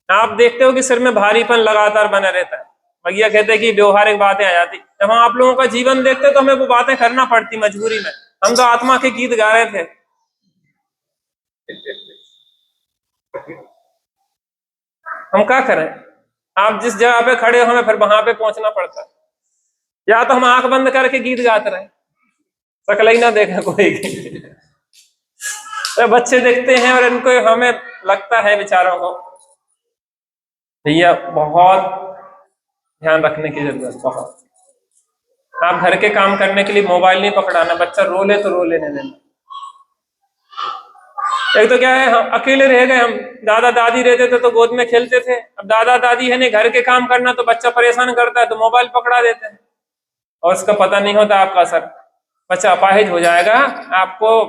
आप देखते हो कि सिर में भारीपन लगातार बना रहता है। भैया कहते हैं कि व्यवहारिक बातें आ जाती। जब हम आप लोगों का जीवन देखते तो हमें वो बातें करना पड़ती मजबूरी में। हम तो आत्मा के गीत गा रहे थे। हम क्या करें? आप जिस जगह पे खड़े हो हमें फिर वहां पे पहुंचना पड़ता है। या तो हम आंख बंद करके गीत गाते रहे, शकल ही ना देखे कोई। तो बच्चे देखते हैं और इनको, हमें लगता है बेचारों को भैया बहुत ध्यान रखने की जरूरत, बहुत। आप घर के काम करने के लिए मोबाइल नहीं पकड़ाना, बच्चा रो ले तो रो लेने देना। एक तो क्या है, हम अकेले रह गए, हम दादा दादी रहते थे तो गोद में खेलते थे। अब दादा दादी है नहीं, घर के काम करना तो बच्चा परेशान करता है तो मोबाइल पकड़ा देते हैं, और उसका पता नहीं होता आपका असर। बच्चा अपाहिज हो जाएगा, आपको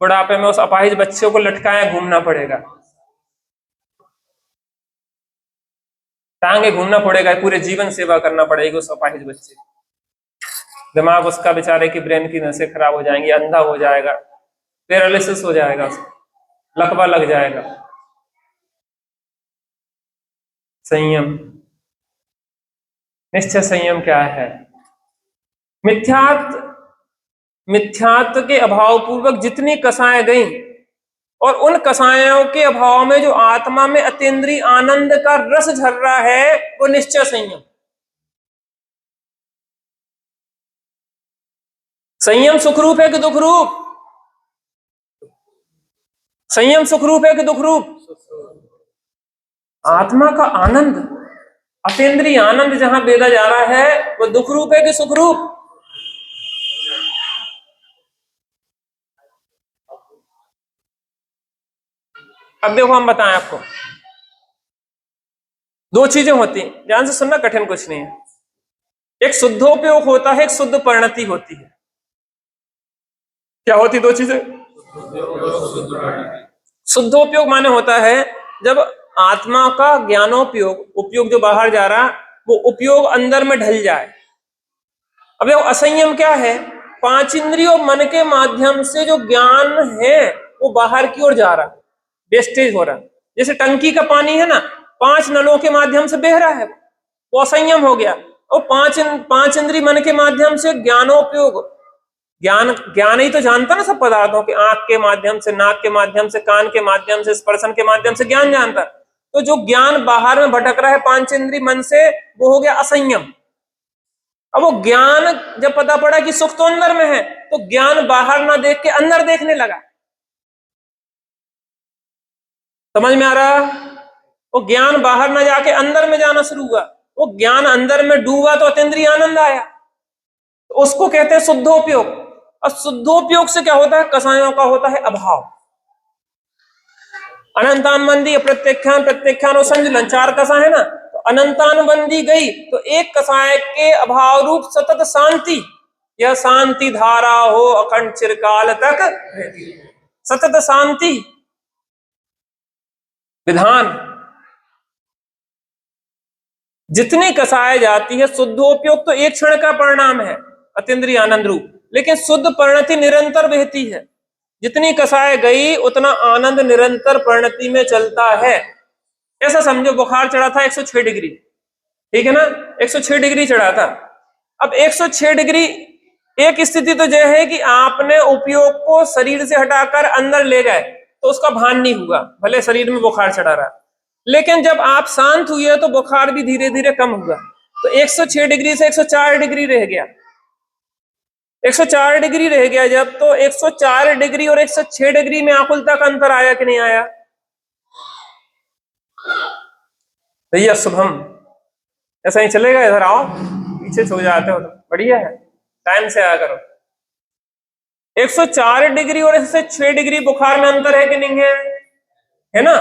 बुढ़ापे में उस अपाहिज बच्चे को लटकाए घूमना पड़ेगा, टांगे घूमना पड़ेगा, पूरे जीवन सेवा करना पड़ेगी उस अपाहिज बच्चे। दिमाग उसका बेचारे की ब्रेन की नसें खराब हो जाएंगी, अंधा हो जाएगा, पैरालिसिस हो जाएगा, लकवा लग जाएगा। संयम, निश्चय संयम क्या है? मिथ्यात्व के अभाव पूर्वक जितनी कसाएं गई, और उन कसायों के अभाव में जो आत्मा में अतीन्द्रिय आनंद का रस झर रहा है वो निश्चय संयम। संयम सुख रूप है कि दुख रूप? संयम सुख रूप है कि दुख रूप? आत्मा का आनंद, अतीन्द्रिय आनंद जहां बेदा जा रहा है वो दुख रूप है कि सुख रूप? अब देखो हम बताएं आपको, दो चीजें होती हैं, ध्यान से सुनना, कठिन कुछ नहीं है। एक शुद्धोपयोग होता है, एक शुद्ध परिणति होती है। क्या होती दो चीजें? शुद्धोपयोग माने होता है जब आत्मा का ज्ञानोपयोग, उपयोग जो बाहर जा रहा, वो उपयोग अंदर में ढल जाए। अब देखो असंयम क्या है? पांच इंद्रियों मन के माध्यम से जो ज्ञान है वो बाहर की ओर जा रहा, वेस्टेज हो रहा। जैसे टंकी का पानी है ना, पांच नलों के माध्यम से बह रहा है, वो असंयम हो गया। और पांच इंद्रिय मन के माध्यम से ज्ञानोपयोग, ज्ञान ज्ञान ही तो जानता ना सब पदार्थों के, आंख के माध्यम से, नाक के माध्यम से, कान के माध्यम से, स्पर्शन के माध्यम से ज्ञान जानता। तो जो ज्ञान बाहर में भटक रहा है पांच इंद्रिय मन से, वो हो गया असंयम। अब वो ज्ञान जब पता पड़ा कि सुख तो अंदर में है, तो ज्ञान बाहर ना देख के अंदर देखने लगा। समझ में आ रहा? वो ज्ञान बाहर ना जाके अंदर में जाना शुरू हुआ, वो ज्ञान अंदर में डूबा तो अतीन्द्रिय आनंद आया, तो उसको कहते हैं शुद्धोपयोग। और शुद्धोपयोग से क्या होता है? कसायों का होता है अभाव। अनंतान बंदी, प्रत्याख्यान, प्रत्याख्यान और संजलन, चार कसा है ना, तो अनंतान बंदी गई तो एक कसाय के अभाव रूप सतत शांति, यह शांति धारा हो अखंड चिरकाल तक रहती है। सतत शांति विधान, जितनी कसाय जाती है, शुद्धोपयोग तो एक क्षण का परिणाम है अतीन्द्रिय आनंद रूप, लेकिन शुद्ध परिणति निरंतर बहती है। जितनी कसाय गई उतना आनंद निरंतर परिणति में चलता है। ऐसा समझो बुखार चढ़ा था 106 डिग्री, ठीक है ना, 106 डिग्री चढ़ा था। अब 106 डिग्री, एक स्थिति तो यह है कि आपने उपयोग को शरीर से हटाकर अंदर ले गए तो उसका भान नहीं हुआ, भले शरीर में बुखार चढ़ा रहा, लेकिन जब आप शांत हुए तो बुखार भी धीरे धीरे कम हुआ। तो 106 डिग्री से 104 डिग्री रह गया, 104 डिग्री रह गया जब, तो 104 डिग्री और 106 डिग्री में आकुलता का अंतर आया कि नहीं आया? भैया शुभम, ऐसा ही चलेगा? इधर आओ, पीछे छो जाते हो तो बढ़िया है, टाइम से आया करो। 104 डिग्री और 106 डिग्री बुखार में अंतर है कि नहीं है? है ना?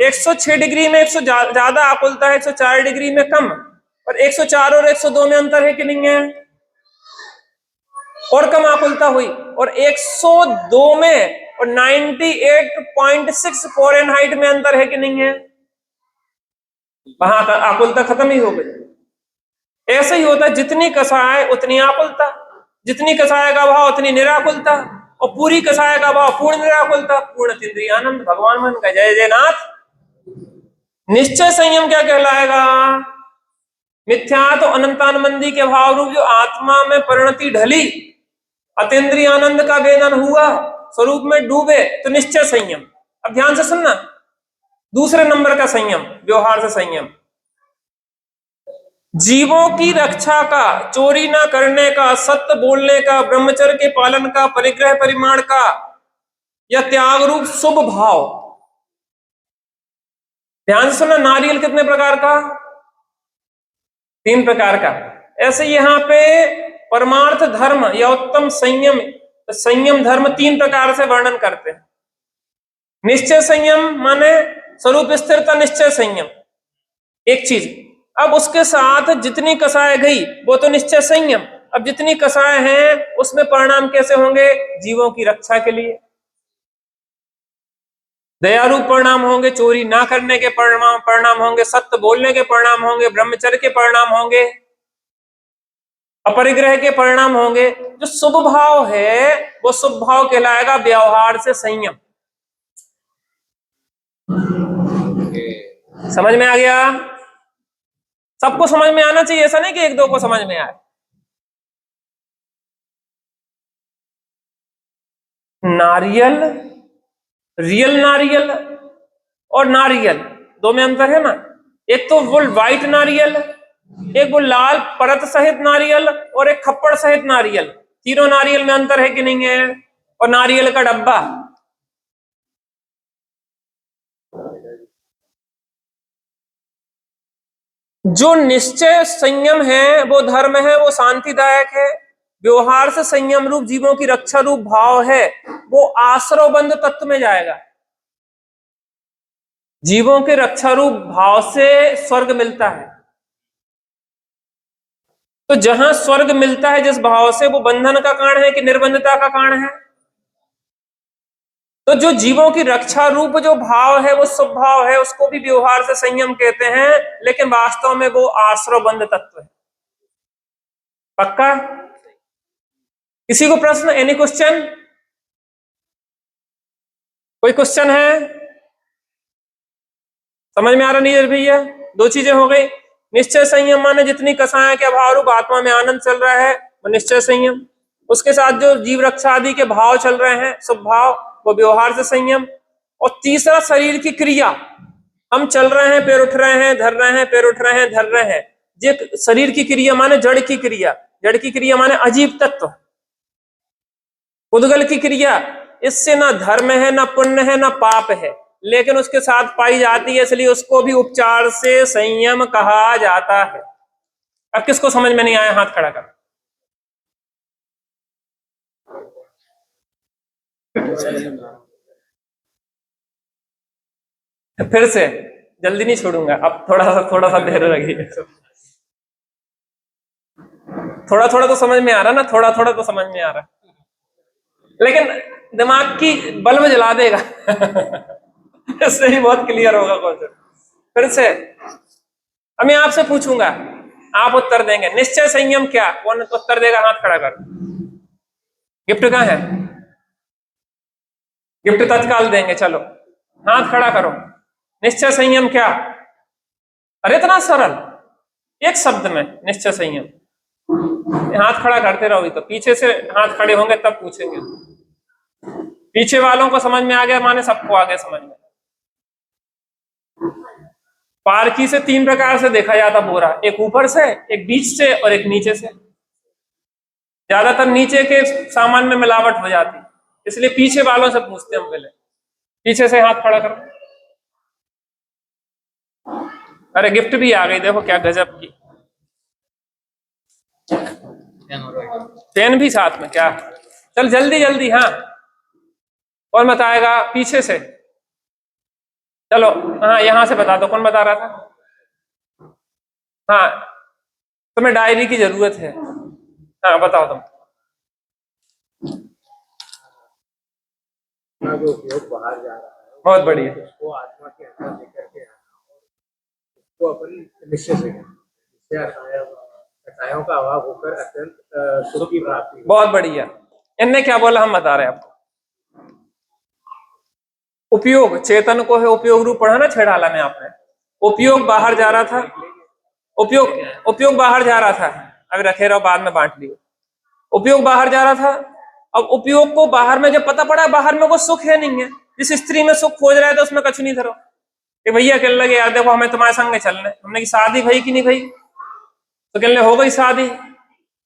106 डिग्री में ज्यादा आकुलता है, 104 डिग्री में कम, और 104 और 102 में अंतर है कि नहीं है? और कम आकुलता हुई। और 102 में और 98.6 फ़ारेनहाइट में अंतर है कि नहीं है? वहां का आकुलता खत्म ही हो गई। ऐसे ही होता है, जितनी कसाय उतनी आकुलता, जितनी कसाय का भाव उतनी निराकुलता, और पूरी कसाय का भाव पूर्ण निराकुलता, पूर्ण इंद्रिय आनंद। भगवान मन का जय जयनाथ। निश्चय संयम क्या कहलाएगा? मिथ्या तो अनंतानंदी के भाव रूप जो आत्मा में परिणति ढली, अतीन्द्रिय आनंद का वेदन हुआ, स्वरूप में डूबे, तो निश्चय संयम। अब ध्यान से सुनना, दूसरे नंबर का संयम, व्यवहार से संयम, जीवों की रक्षा का, चोरी ना करने का, सत्य बोलने का, ब्रह्मचर्य के पालन का, परिग्रह परिमाण का, या त्याग रूप शुभ भाव। ध्यान से सुनना, नारियल कितने प्रकार का? 3 प्रकार का। ऐसे यहां पे परमार्थ धर्म या उत्तम संयम, संयम धर्म 3 प्रकार से वर्णन करते हैं। निश्चय संयम माने स्वरूप स्थिरता, निश्चय संयम एक चीज। अब उसके साथ जितनी कसाय गई वो तो निश्चय संयम, अब जितनी कसाय हैं उसमें परिणाम कैसे होंगे? जीवों की रक्षा के लिए दयारूप परिणाम होंगे, चोरी ना करने के परिणाम होंगे, सत्य बोलने के परिणाम होंगे, ब्रह्मचर्य के परिणाम होंगे, अपरिग्रह के परिणाम होंगे। जो शुभ भाव है वो शुभ भाव कहलाएगा व्यवहार से संयम। समझ में आ गया? सबको समझ में आना चाहिए, ऐसा नहीं कि एक दो को समझ में आए। नारियल, रियल नारियल और नारियल दो में अंतर है ना। एक तो वो व्हाइट नारियल, एक वो लाल परत सहित नारियल, और एक खप्पड़ सहित नारियल। तीनों नारियल में अंतर है कि नहीं है? और नारियल का डब्बा, जो निश्चय संयम है वो धर्म है, वो शांतिदायक है। व्यवहार से संयम रूप जीवों की रक्षा रूप भाव है, वो आश्रवबंध तत्व में जाएगा। जीवों के रक्षा रूप भाव से स्वर्ग मिलता है। तो जहां स्वर्ग मिलता है जिस भाव से, वो बंधन का कारण है कि निर्बंधता का कारण है? तो जो जीवों की रक्षा रूप जो भाव है वो शुभ भाव है, उसको भी व्यवहार से संयम कहते हैं, लेकिन वास्तव में वो आश्रव बंध तत्व है। पक्का? किसी को प्रश्न? Any question? कोई क्वेश्चन है? समझ में आ रहा नहीं भैया? दो चीजें हो गई। निश्चय संयम माने जितनी कसाया के अभाव रूप आत्मा में आनंद चल रहा है वो निश्चय संयम, उसके साथ जो जीव रक्षा आदि के भाव चल रहे हैं शुभ भाव, वो व्यवहार से संयम। और तीसरा शरीर की क्रिया, हम चल रहे हैं, पैर उठ रहे हैं, धर रहे हैं, पैर उठ रहे हैं, धर रहे हैं, ये शरीर की क्रिया माने जड़ की क्रिया। जड़ की क्रिया माने अजीब तत्व, उद्गल की क्रिया। इससे ना धर्म है, ना पुण्य है, ना पाप है, लेकिन उसके साथ पाई जाती है, इसलिए उसको भी उपचार से संयम कहा जाता है। अब किसको समझ में नहीं आया हाथ खड़ा कर। फिर से, जल्दी नहीं छोड़ूंगा, अब थोड़ा सा देर लगी। थोड़ा थोड़ा तो समझ में आ रहा ना, थोड़ा थोड़ा तो समझ में आ रहा, लेकिन दिमाग की बल्ब जला देगा। इससे ही बहुत क्लियर होगा कॉन्सेप्ट। फिर से अब मैं आपसे पूछूंगा, आप उत्तर देंगे। निश्चय संयम क्या? कौन उत्तर देगा? हाथ खड़ा कर। गिफ्ट कहाँ है? गिफ्ट तत्काल देंगे, चलो हाथ खड़ा करो। निश्चय संयम क्या? अरे इतना सरल, एक शब्द में निश्चय संयम। हाथ खड़ा करते रहोगे तो पीछे से हाथ खड़े होंगे तब पूछेंगे। पीछे वालों को समझ में आ गया माने सबको आ गया समझ में। पारखी से तीन प्रकार से देखा जाता बोरा, एक ऊपर से, एक बीच से और एक नीचे से। ज्यादातर नीचे के सामान में मिलावट हो जाती, इसलिए पीछे वालों से पूछते हम पहले। पीछे से हाथ खड़ा करो। अरे गिफ्ट भी आ गई, देखो क्या गजब की। पेन भी साथ में क्या? चल जल्दी जल्दी। हाँ, कौन बताएगा? पीछे से चलो। हाँ, यहां से बता दो, कौन बता रहा था? हाँ, तुम्हें डायरी की जरूरत है। हाँ बताओ तुम। जो उपयोग बाहर जा रहा है बहुत बढ़िया। उसको आत्मा के अंदर लेकर के आना, उसको अपन निश्चय से कटायों का अभाव होकर अत्यंत सुख की प्राप्ति। बहुत बढ़िया। इनने क्या बोला हम बता रहे हैं आपको। उपयोग चेतन को है, उपयोग रूप पढ़ा ना छेड़ाला में आपने। उपयोग बाहर जा रहा था, उपयोग बाहर जा रहा था। अभी रखे रहो, बाद में बांट लियो। उपयोग बाहर जा रहा था, अब उपयोग को बाहर में जब पता पड़ा बाहर में कोई सुख है नहीं है, जिस स्त्री में सुख खोज रहा है तो उसमें कछु नहीं धरो। कि भैया कहने लगे यार देखो हमें तुम्हारे संग चलना है। हमने की शादी भाई की नहीं भाई, तो कहने हो गई शादी।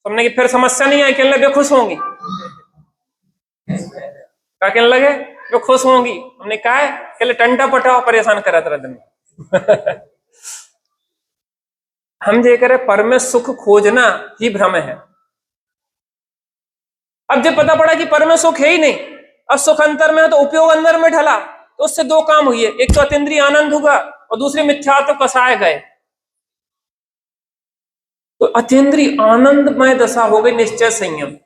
हमने की फिर समस्या नहीं आई, कहने लगे खुश होंगी। क्या कहने लगे? जो खुश होंगी। हमने कहा है, कहले टंटा पटाओ परेशान करा तेरा दिन। हम जे करे पर में सुख खोजना ही भ्रम है। अब जब पता पड़ा कि पर में सुख है ही नहीं, अब सुख अंतर में है तो उपयोग अंदर में ढला, तो उससे दो काम हुए, एक तो अतीन्द्रिय आनंद होगा और दूसरी मिथ्यात्व कसाए गए। तो अतीन्द्रिय आनंदमय दशा हो गई निश्चय संयम।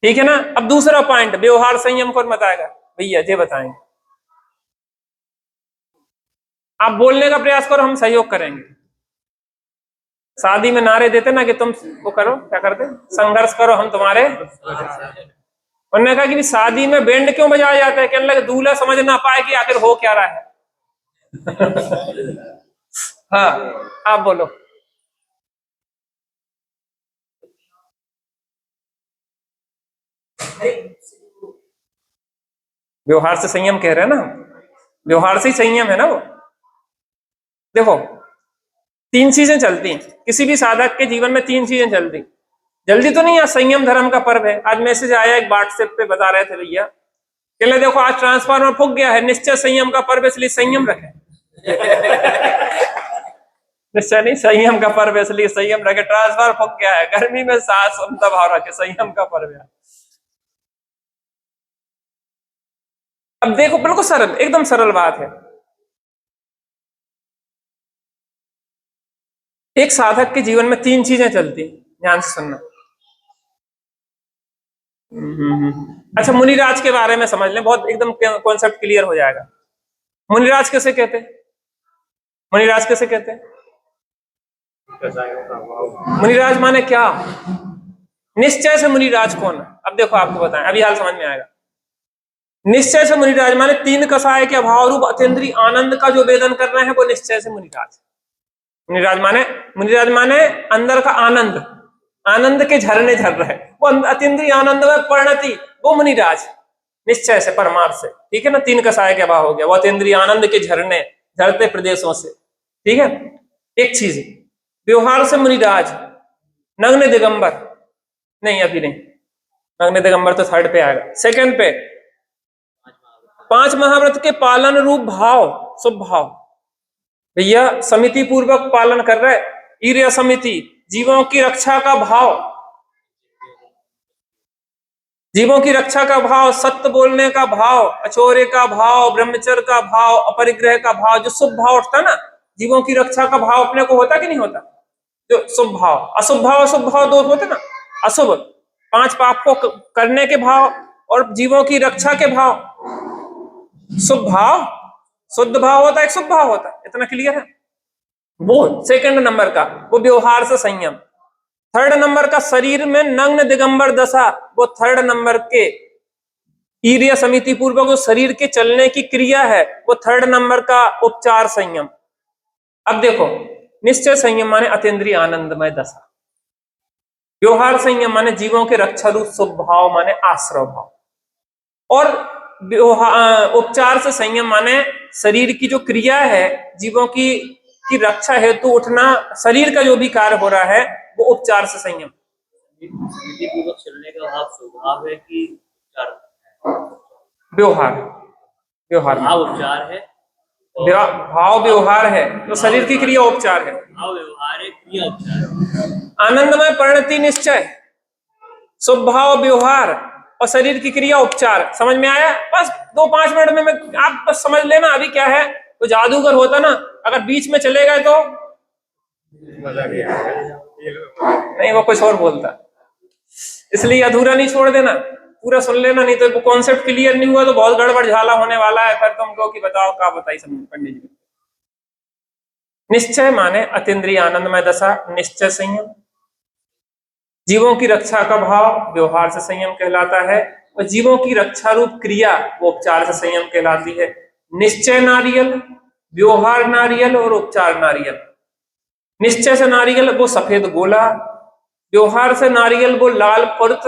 ठीक है ना? अब दूसरा पॉइंट व्यवहार संयम कौन बताएगा? भैया जी बताएंगे। आप बोलने का प्रयास करो, हम सहयोग करेंगे। शादी में नारे देते ना कि तुम वो करो, क्या करते, संघर्ष करो हम तुम्हारे। उन्होंने कहा कि शादी में बैंड क्यों बजाया जाता है? कहने लगे दूल्हा समझ ना पाए कि आखिर हो क्या रहा है। हाँ, आप बोलो। व्यवहार से संयम कह रहे हैं ना, व्यवहार से ही संयम है ना वो। देखो तीन चीजें चलती हैं किसी भी साधक के जीवन में, तीन चीजें चलती। जल्दी तो नहीं, आज संयम धर्म का पर्व है। आज मैसेज आया एक व्हाट्सएप पे, बता रहे थे भैया, कहले देखो आज ट्रांसफार्मर फूक गया है, निश्चय संयम का पर्व इसलिए संयम रखे। निश्चय नहीं, संयम का पर्व इसलिए संयम रखे। ट्रांसफार्मर फूक गया है, गर्मी में सांस दबाव रखे, संयम का पर्व है। अब देखो बिल्कुल सरल, एकदम सरल बात है। एक साधक के जीवन में 3 चीजें चलती हैं, ध्यान से सुनना। अच्छा, मुनिराज के बारे में समझ लें, बहुत एकदम कॉन्सेप्ट क्लियर हो जाएगा। मुनिराज किसे कहते हैं? मुनिराज किसे कहते हैं? मुनिराज माने क्या? निश्चय से मुनिराज कौन है? अब देखो आपको बताएं, अभी हाल समझ में आएगा। निश्चय से मुनिराज माने 3 कसाय के अभाव रूप अतीन्द्रिय आनंद का जो वेदन कर रहे हैं वो निश्चय से मुनिराज। मुनिराज माने अंदर का आनंद, आनंद के झरने झर रहे, वो अतीन्द्रिय आनंद में परिणति, वो मुनिराज निश्चय से, परमार्थ से। ठीक है ना, 3 कसाय के अभाव हो गया, वो अतीन्द्रिय आनंद के झरने झरते प्रदेशों से। ठीक है, एक चीज। व्यवहार से मुनिराज, नग्न दिगंबर नहीं, अभी नहीं, नग्न दिगंबर तो 3rd पे आएगा। 2nd पे 5 महाव्रत के पालन रूप भाव, शुभ भाव। भैया समिति पूर्वक पालन कर रहे, ईर्य समिति, जीवों की रक्षा का भाव, जीवों की रक्षा का भाव, सत्य बोलने का भाव, अचौर्य का भाव, ब्रह्मचर्य का भाव, अपरिग्रह का भाव, जो शुभ भाव उठता ना, जीवों की रक्षा का भाव अपने को होता कि नहीं होता? जो शुभ भाव, अशुभ भाव, अशुभ भाव 2 होते ना। अशुभ 5 पाप को करने के भाव और जीवों की रक्षा के भाव। शुभ भाव शुद्ध भाव होता है, एक शुभ भाव होता है, इतना क्लियर है? वो 2nd नंबर का, वो व्यवहार से संयम। 3rd नंबर का शरीर में नग्न दिगंबर दशा, वो 3rd नंबर के ईर्य समिति पूर्वक जो शरीर के चलने की क्रिया है, वो 3rd नंबर का उपचार संयम। अब देखो, निश्चय संयम माने अतीन्द्रिय आनंदमय दशा, व्यवहार संयम माने जीवों के रक्षा रूप शुभ भाव माने आश्रय भाव, और उपचार से संयम माने शरीर की जो क्रिया है, जीवों की रक्षा हेतु उठना, शरीर का जो भी कार्य हो रहा है वो उपचार से संयम। पूर्वक चलने का भाव स्वभाव है कि व्यवहार, व्यवहार भाव उपचार है, भाव व्यवहार है, तो शरीर की क्रिया उपचार है। भाव व्यवहार है, क्रिया उपचार है। आनंदमय परिणति निश्चय, शुभ भाव व्यवहार और शरीर की क्रिया उपचार। समझ में आया? बस 2-5 मिनट में मैं, आप बस समझ लेना अभी क्या है। तो जादूगर होता ना, अगर बीच में चले गए तो नहीं, वो कुछ और बोलता, इसलिए अधूरा नहीं छोड़ देना, पूरा सुन लेना, नहीं तो कॉन्सेप्ट क्लियर नहीं हुआ तो बहुत गड़बड़ झाला होने वाला है, फिर तुमको कि बताओ क्या बताई समझ पंडित जी। निश्चय माने अतीन्द्रिय आनंदमय दशा, निश्चय संयम, जीवों की रक्षा का भाव व्यवहार से संयम कहलाता है, और जीवों की रक्षा रूप क्रिया वो उपचार से संयम कहलाती है। निश्चय नारियल, व्यवहार नारियल और उपचार नारियल। निश्चय से नारियल वो सफेद गोला, व्यवहार से नारियल वो लाल पर्त,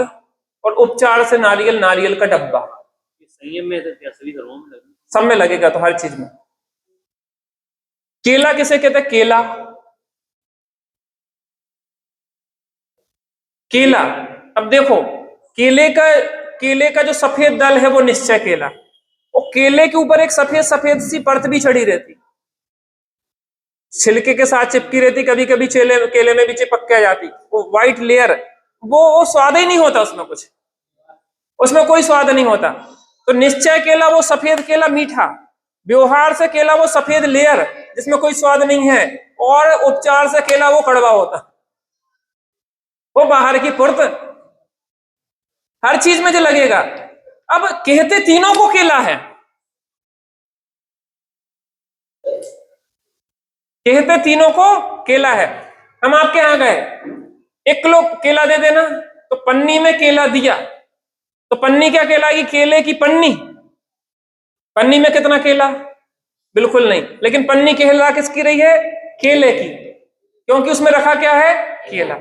और उपचार से नारियल नारियल का डब्बा। संयम में तो क्या सभी धर्मों में लगेगा? सब में लगेगा, तो हर चीज में। केला किसे कहते हैं? केला, केला। अब देखो, केले का जो सफेद दल है वो निश्चय केला, और केले के ऊपर एक सफेद सफेद सी परत भी चढ़ी रहती, छिलके के साथ चिपकी रहती, कभी कभी केले में भी चिपक के आ जाती, वो व्हाइट लेयर, वो स्वाद ही नहीं होता उसमें, कुछ उसमें कोई स्वाद नहीं होता। तो निश्चय केला वो सफेद केला मीठा, व्यवहार से केला वो सफेद लेयर जिसमें कोई स्वाद नहीं है, और उपचार से केला वो कड़वा होता, वो बाहर की पुर्त, हर चीज में जो लगेगा। अब कहते तीनों को केला है, कहते तीनों को केला है। हम आपके यहां गए, 1 किलो केला दे देना, तो पन्नी में केला दिया, तो पन्नी क्या कहलाएगी? केले की पन्नी। पन्नी में कितना केला? बिल्कुल नहीं, लेकिन पन्नी कहला किसकी रही है? केले की, क्योंकि उसमें रखा क्या है? केला।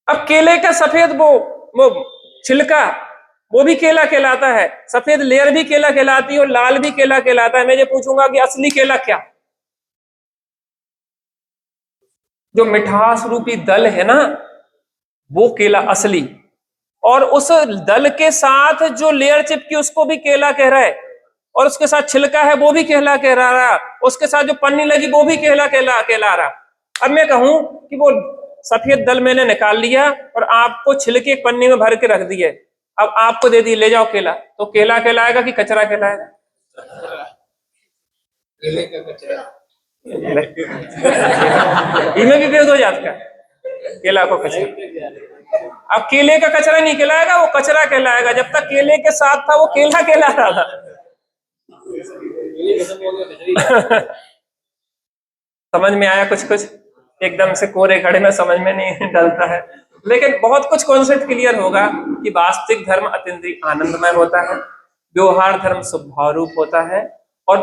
अब केले का सफेद वो छिलका वो भी केला कहलाता है, सफेद लेयर भी केला कहलाती है, और लाल भी केला कहलाता है। मैं ये पूछूंगा कि असली केला क्या? जो मिठास रूपी दल है ना, वो केला असली, और उस दल के साथ जो लेयर चिपकी उसको भी केला कह रहा है, और उसके साथ छिलका है वो भी केला कह रहा, उसके साथ जो पन्नी लगी वो भी केला कहला रहा। अब मैं कहूं कि वो सफेद दल मैंने निकाल लिया और आपको छिलके पन्नी में भर के रख दिए, अब आपको दे दी, ले जाओ केला, तो केला कहलाएगा कि कचरा कहलाएगा? केले का कचरा। इनमें भी भेद हो जाता है। केला को कचरा, अब केले का कचरा नहीं कहलाएगा, वो कचरा कहलाएगा। जब तक केले के साथ था वो केला कहला रहा था। ये खत्म हो गया कचरी। समझ में आया कुछ कुछ? एकदम से कोरे खड़े में समझ में नहीं डलता है, लेकिन बहुत कुछ कॉन्सेप्ट क्लियर होगा कि वास्तविक धर्म अतीन्द्रिय आनंदमय होता है, व्यवहार धर्म स्वभाव रूप होता है, और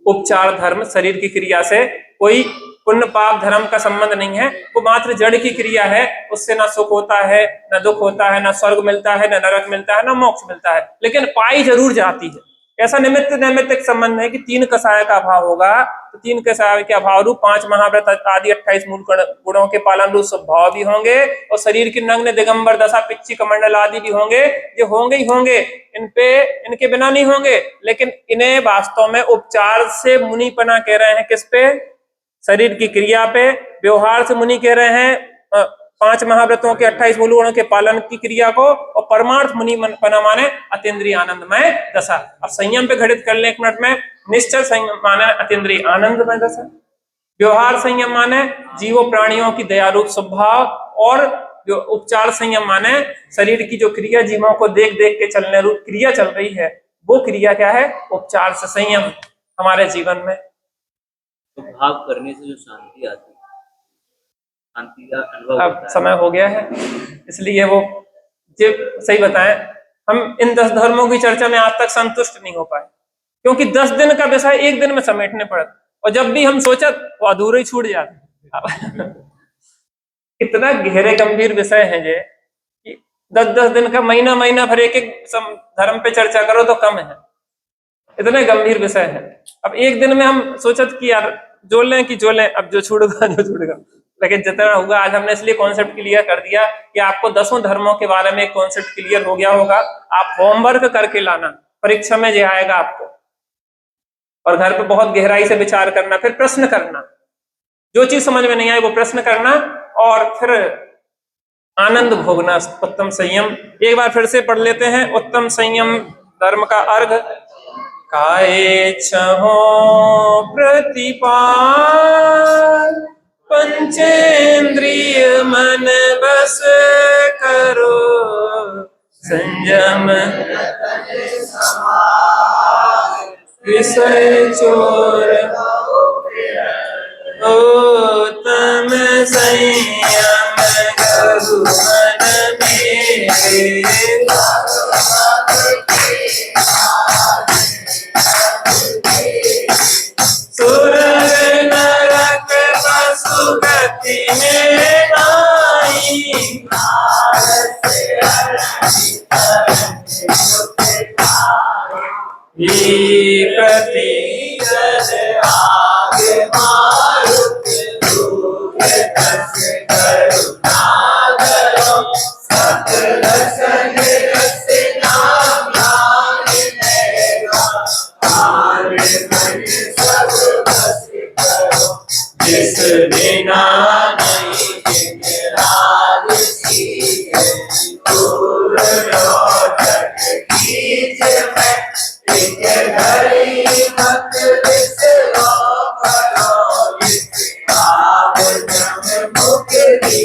उपचार धर्म शरीर की क्रिया से कोई पुण्य पाप धर्म का संबंध नहीं है, वो मात्र जड़ की क्रिया है। उससे ना सुख होता है, ना दुख होता है, ना स्वर्ग मिलता है, ना नरक मिलता है, ना मोक्ष मिलता है, लेकिन पाई जरूर जाती है। ऐसा निमित्त नैमित्तिक संबंध है कि 3 कषाय का अभाव होगा तो 3 कषाय के अभाव रूप 5 महाव्रत आदि 28 मूल गुणों के पालन रूप स्वभाव भी होंगे, और शरीर की नग्न दिगंबर दशा पिच्ची कमंडल आदि भी होंगे। ये होंगे ही होंगे, इनके बिना नहीं होंगे। लेकिन इन्हें वास्तव में उपचार से मुनिपना कह रहे हैं। किस पे? शरीर की क्रिया पे। व्यवहार से मुनि कह रहे हैं 5 महाव्रतों के 28 मूल गुणों के पालन की क्रिया को, और परमार्थ मुनि पना माने अतीन्द्रिय आनंदमय दशा। अब संयम पे घटित कर ले 1 मिनट में। निश्चल संयम माने अतीन्द्रिय आनंदमय दशा, व्यवहार संयम माने जीवों प्राणियों की दयारूप स्वभाव, और जो उपचार संयम माने शरीर की जो क्रिया जीवों को देख देख के चलने रूप क्रिया चल रही है, वो क्रिया क्या है? उपचार से संयम हमारे जीवन में। तो भाव करने से जो शांति आती है, शांति का अनुभव अब होता है। समय हो गया है, इसलिए वो जो सही बताएं, हम इन 10 धर्मों की चर्चा में आज तक संतुष्ट नहीं हो पाए, क्योंकि 10 दिन का विषय 1 दिन में समेटने पड़ता, और जब भी हम सोचा वो अधूरे ही छूट जाते। इतना गहरे गंभीर विषय है ये कि 10-10 दिन का, महीना महीना भर एक धर्म पे चर्चा करो तो कम है, इतने गंभीर विषय है। अब 1 दिन में हम सोचत कि यार जो लें कि जो लें, अब जो छूटेगा जो छूटेगा, लेकिन जितना हुआ आज हमने इसलिए कॉन्सेप्ट क्लियर कर दिया कि आपको 10 धर्मों के बारे में कॉन्सेप्ट क्लियर हो गया होगा। आप होमवर्क करके लाना, परीक्षा में जो आएगा आपको, और घर पे बहुत गहराई से विचार करना, फिर प्रश्न करना, जो चीज समझ में नहीं आए वो प्रश्न करना, और फिर आनंद भोगना। उत्तम संयम एक बार फिर से पढ़ लेते हैं। उत्तम संयम धर्म का अर्घ काये छहो प्रतिपाल, पंचेंद्रिय मन बस करो संयम, विषय चोर उत्तम संयम करो मन मेरे, सुरग नरक पशुगति में नाई, प्रति आगे मारुत रूप करुणा करो, सतरसन से नाम जिस बिना नहीं राज की दूर रोचक कीज में, एक घड़ी मत बिसरो करो आप जब मुक्ति।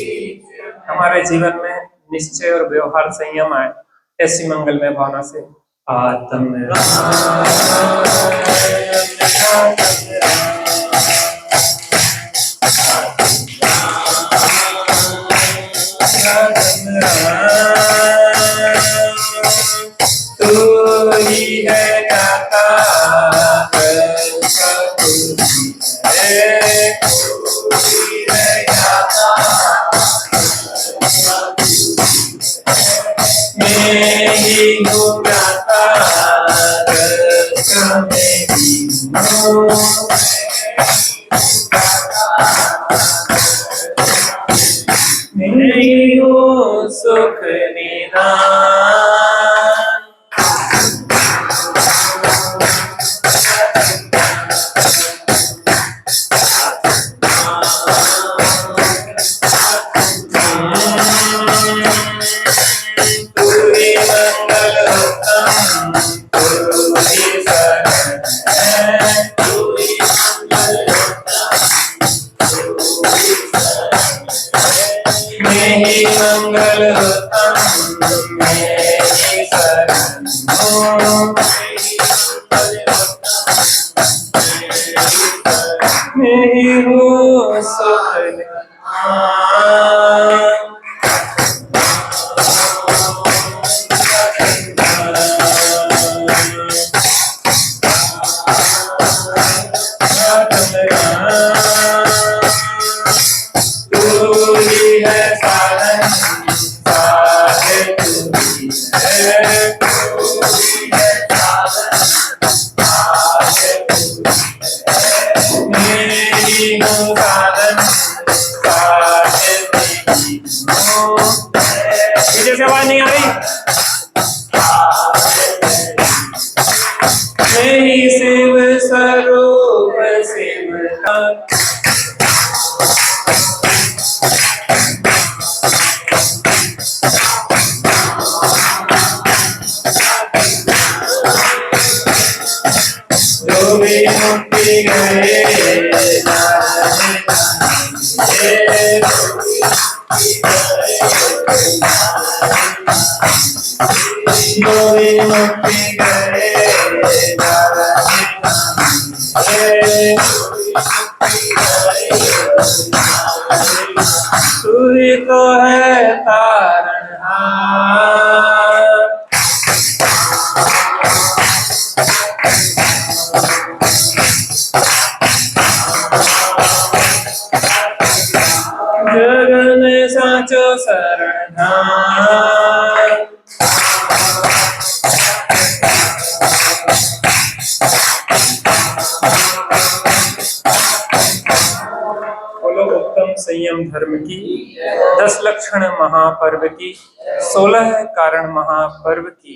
हमारे जीवन में निश्चय और व्यवहार संयम आए, ऐसी मंगलमय भावना से आत्म तू ही है दाता मैं ही हूँ दाता, मैं ही हूँ सुख निदान। मेहि मंगल उत्तम मेहि शरण हो। मेहि हो सुख निधान। तू ही है साधन साधे तू ही है। मेरी हूँ साधन साधे तेरी हूँ। मुझे से आवाज नहीं आ रही। मेरी शिव स्वरूप शिवता। जो भी मुक्ति गए जो भी मुक्ति गए तू ही तो है तारणहार। जगन साचो शरणहार। बोलो उत्तम संयम धर्म की, 10 लक्षण महापर्व की, 16 कारण महापर्व की।